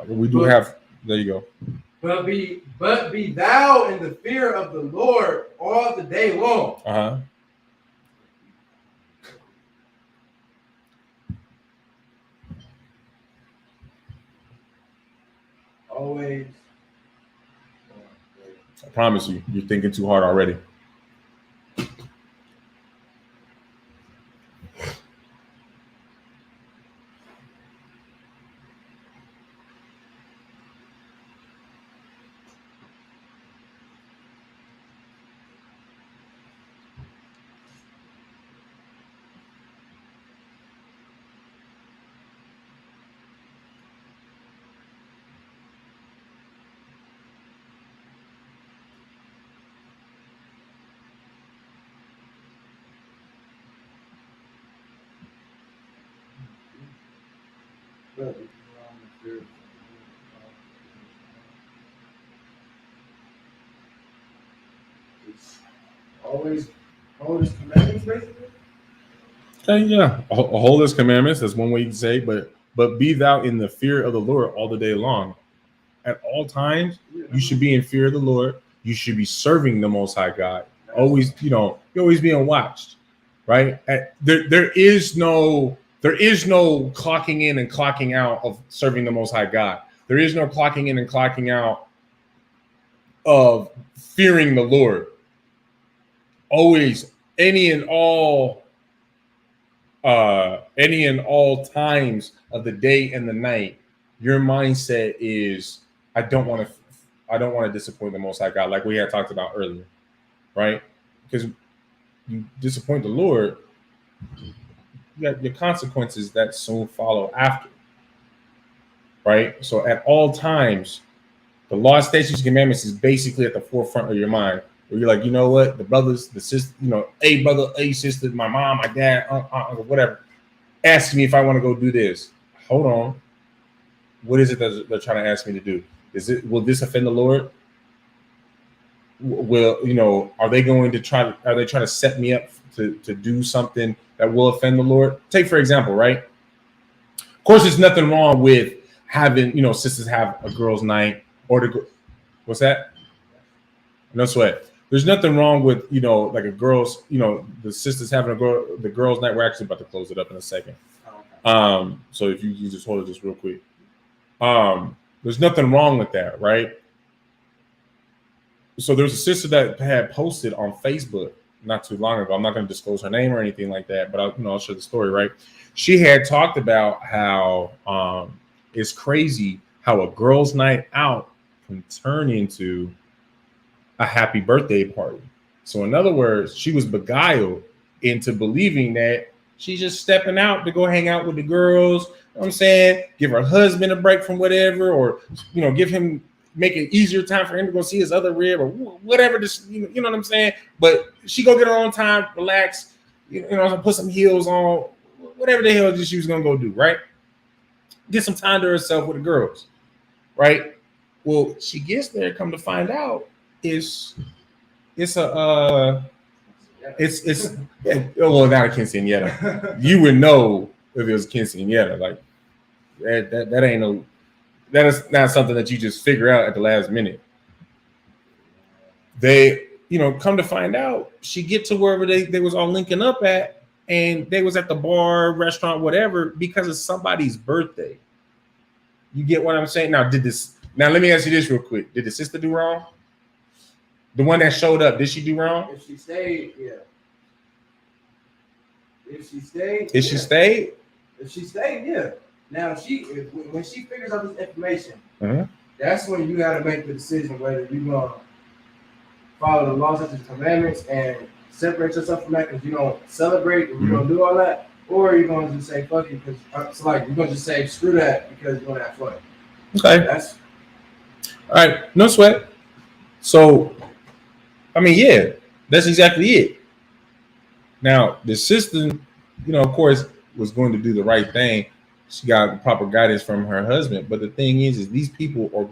A: We do have. There you go.
B: But be thou in the fear of the Lord all the day long.
A: Uh-huh.
B: Always.
A: I promise you, you're thinking too hard already.
B: Always hold His commandments, basically.
A: Okay, yeah, hold His commandments. That's one way you can say. But be thou in the fear of the Lord all the day long. At all times, you should be in fear of the Lord. You should be serving the Most High God. Always, you're always being watched, right? There is no clocking in and clocking out of serving the Most High God. There is no clocking in and clocking out of fearing the Lord. Always, any and all times of the day and the night, your mindset is, I don't want to disappoint the Most High God, like we had talked about earlier, right? Because you disappoint the Lord, you got your consequences that soon follow after, right? So at all times, the law, statutes, and commandments is basically at the forefront of your mind, where you're like, you know what, the brothers, the sister, a brother, a sister, my mom, my dad, uncle, whatever, ask me if I want to go do this. Hold on, what is it that they're trying to ask me to do? Will this offend the Lord? Are they trying to set me up to do something that will offend the Lord? Take, for example, right? Of course, there's nothing wrong with having, sisters have a girls' night what's that? No sweat. There's nothing wrong with, like a girls, the sisters having the girls' night. We're actually about to close it up in a second. So if you just hold it just real quick. There's nothing wrong with that, right? So there's a sister that had posted on Facebook not too long ago. I'm not going to disclose her name or anything like that, but I'll share the story, right? She had talked about how it's crazy how a girls' night out can turn into a happy birthday party. So in other words, she was beguiled into believing that she's just stepping out to go hang out with the girls. You know what I'm saying? Give her husband a break from whatever, or give him, make it easier time for him to go see his other rib or whatever. This, you know what I'm saying? But she go get her own time, relax, put some heels on, whatever the hell she was gonna go do, right? Get some time to herself with the girls, right? Well, she gets there, come to find out, it's yeah, not a quinceañera. You would know if it was quinceañera. Like that ain't no, that is not something that you just figure out at the last minute. They, come to find out, she get to wherever they was all linking up at, and they was at the bar, restaurant, whatever, because it's somebody's birthday. You get what I'm saying? Now let me ask you this real quick. Did the sister do wrong? The one that showed up, did she do wrong?
B: If she stayed, yeah. If she stayed, yeah. Now when she figures out this information, that's when you got to make the decision whether you're gonna follow the laws, such as commandments, and separate yourself from that because you don't celebrate and you don't do all that, or you're gonna just say fuck it because it's like you're gonna just say screw that because you're gonna have fun.
A: Okay. That's all right. No sweat. So, I mean, yeah, that's exactly it. Now, the sister, of course, was going to do the right thing. She got proper guidance from her husband. But the thing is these people in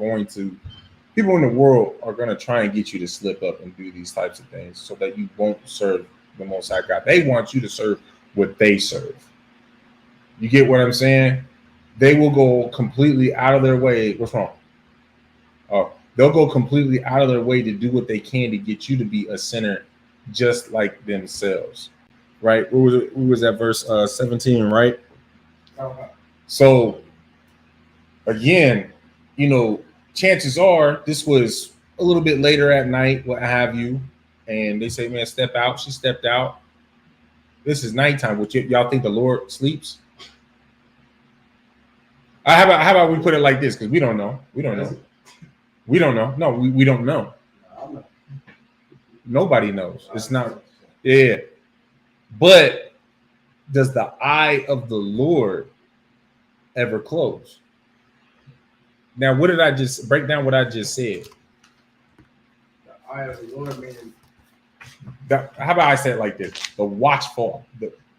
A: the world are going to try and get you to slip up and do these types of things so that you won't serve the Most High God. They want you to serve what they serve. You get what I'm saying? They will go completely out of their way. What's wrong? Oh, they'll go completely out of their way to do what they can to get you to be a sinner just like themselves. Right? What was that verse 17, right?
B: Okay.
A: So again, chances are this was a little bit later at night, what have you, and they say, man, step out. She stepped out. This is nighttime. Y'all think the Lord sleeps? How about we put it like this? Because we don't know. We don't know. No, we don't know. Nobody knows. It's not. Yeah. But does the eye of the Lord ever close? Now, what did I just break down? What I just said.
B: The eye of the Lord, meaning.
A: How about I say it like this? The watchful,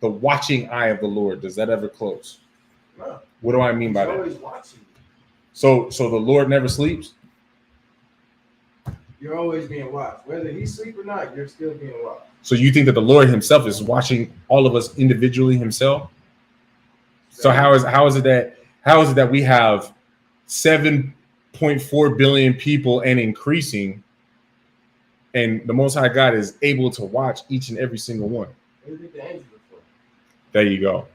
A: the watching eye of the Lord. Does that ever close?
B: No.
A: What do I mean by that?
B: He's always watching.
A: So the Lord never sleeps?
B: You're always being watched. Whether he's asleep or not, you're still being watched.
A: So you think that the Lord himself is watching all of us individually himself? So how is it that we have 7.4 billion people and increasing, and the Most High God is able to watch each and every single one? There you go.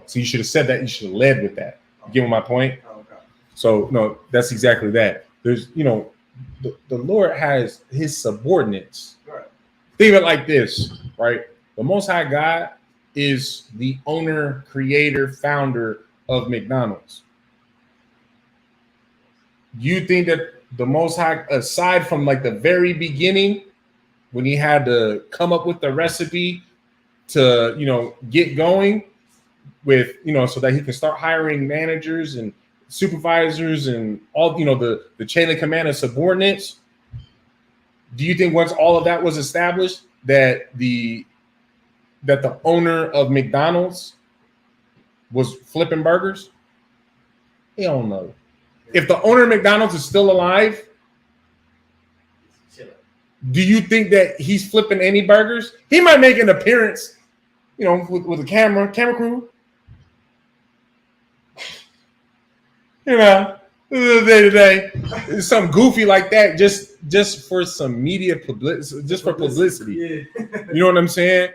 A: So you should have said that. You should have led with that. You get my point?
B: Okay.
A: So no, that's exactly that. There's, the Lord has his subordinates.
B: Right.
A: Think of it like this, right? The Most High God is the owner, creator, founder of McDonald's. You think that the Most High, aside from like the very beginning, when he had to come up with the recipe to, get going with, so that he can start hiring managers and supervisors and all, the chain of command of subordinates. Do you think once all of that was established that the owner of McDonald's was flipping burgers? Hell no. If the owner of McDonald's is still alive, do you think that he's flipping any burgers? He might make an appearance, with a camera crew. Day-to-day, something goofy like that, just for some media publicity, just for publicity. Yeah. You know what I'm saying?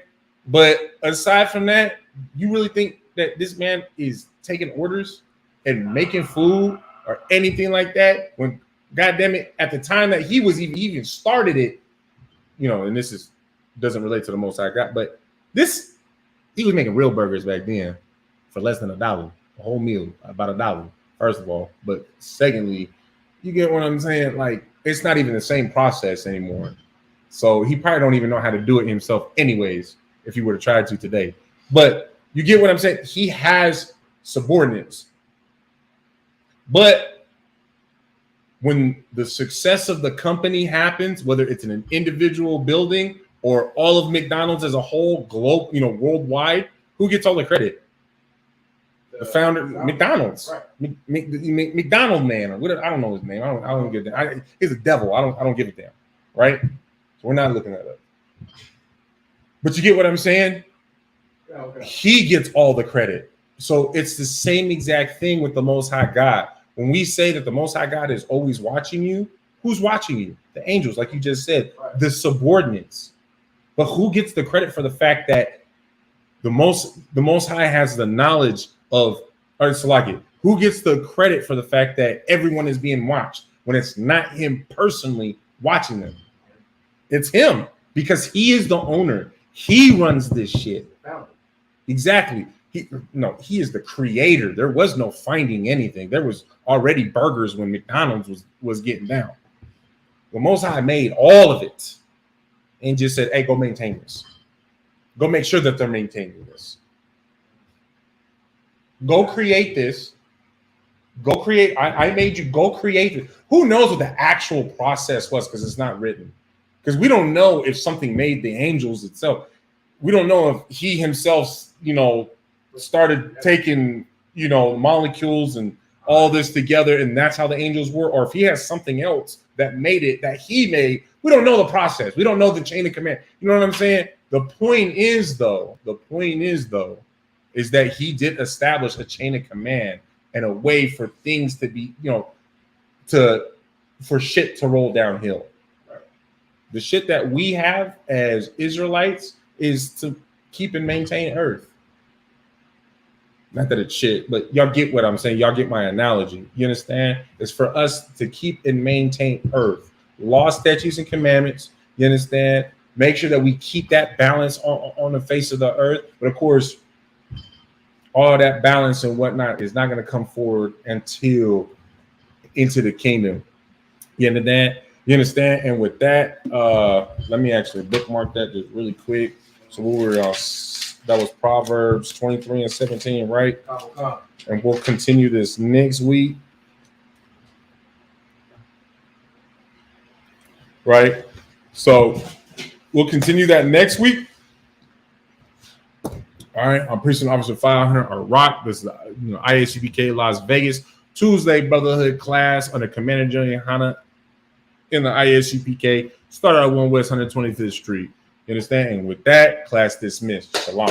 A: But aside from that, you really think that this man is taking orders and making food or anything like that? When, goddamn it, at the time that he was even started it, and this doesn't relate to the Most High God, but he was making real burgers back then for less than $1, a whole meal, about $1. First of all, but secondly, You get what I'm saying? Like, it's not even the same process anymore. So he probably don't even know how to do it himself anyways, if he were to try to today. But you get what I'm saying? He has subordinates. But when the success of the company happens, whether it's in an individual building or all of McDonald's as a whole, worldwide, who gets all the credit? The founder, McDonald's, right. McDonald man, or whatever. I don't know his name. I don't give a damn. He's a devil. I don't give a damn, right? So we're not looking that up. But you get what I'm saying?
B: Yeah, okay.
A: He gets all the credit. So it's the same exact thing with the Most High God. When we say that the Most High God is always watching you, who's watching you? The angels, like you just said, right. The subordinates. But who gets the credit for the fact that the Most High has the knowledge of, or Salaki, who gets the credit for the fact that everyone is being watched when it's not him personally watching them? It's him, because he is the owner. He runs this shit. Exactly. He is the creator. There was no finding anything. There was already burgers when McDonald's was getting down. The Most High made all of it and just said, hey, go maintain this. Go make sure that they're maintaining this. Go create this. Go create. I made you go create it. Who knows what the actual process was, because it's not written. Because we don't know if something made the angels itself. We don't know if he himself, started taking, molecules and all this together, and that's how the angels were, or if he has something else that made it, that he made. We don't know the process. We don't know the chain of command. You know what I'm saying? The point is that he did establish a chain of command and a way for things to be, for shit to roll downhill. The shit that we have as Israelites is to keep and maintain earth. Not that it's shit, but y'all get what I'm saying. Y'all get my analogy. You understand? It's for us to keep and maintain earth. Law, statutes, and commandments. You understand? Make sure that we keep that balance on the face of the earth. But of course, all that balance and whatnot is not going to come forward until into the kingdom. You understand? And with that, let me actually bookmark that just really quick. So we were that was Proverbs 23 and 17, right? And we'll continue this next week. Right? So we'll continue that next week. All right. I'm Precinct Officer 500 or Rock. This is ISUPK Las Vegas Tuesday Brotherhood class under Commander General Hana in the ISUPK. Started at 1 West 125th Street. You understand? And with that, class dismissed. Shalom.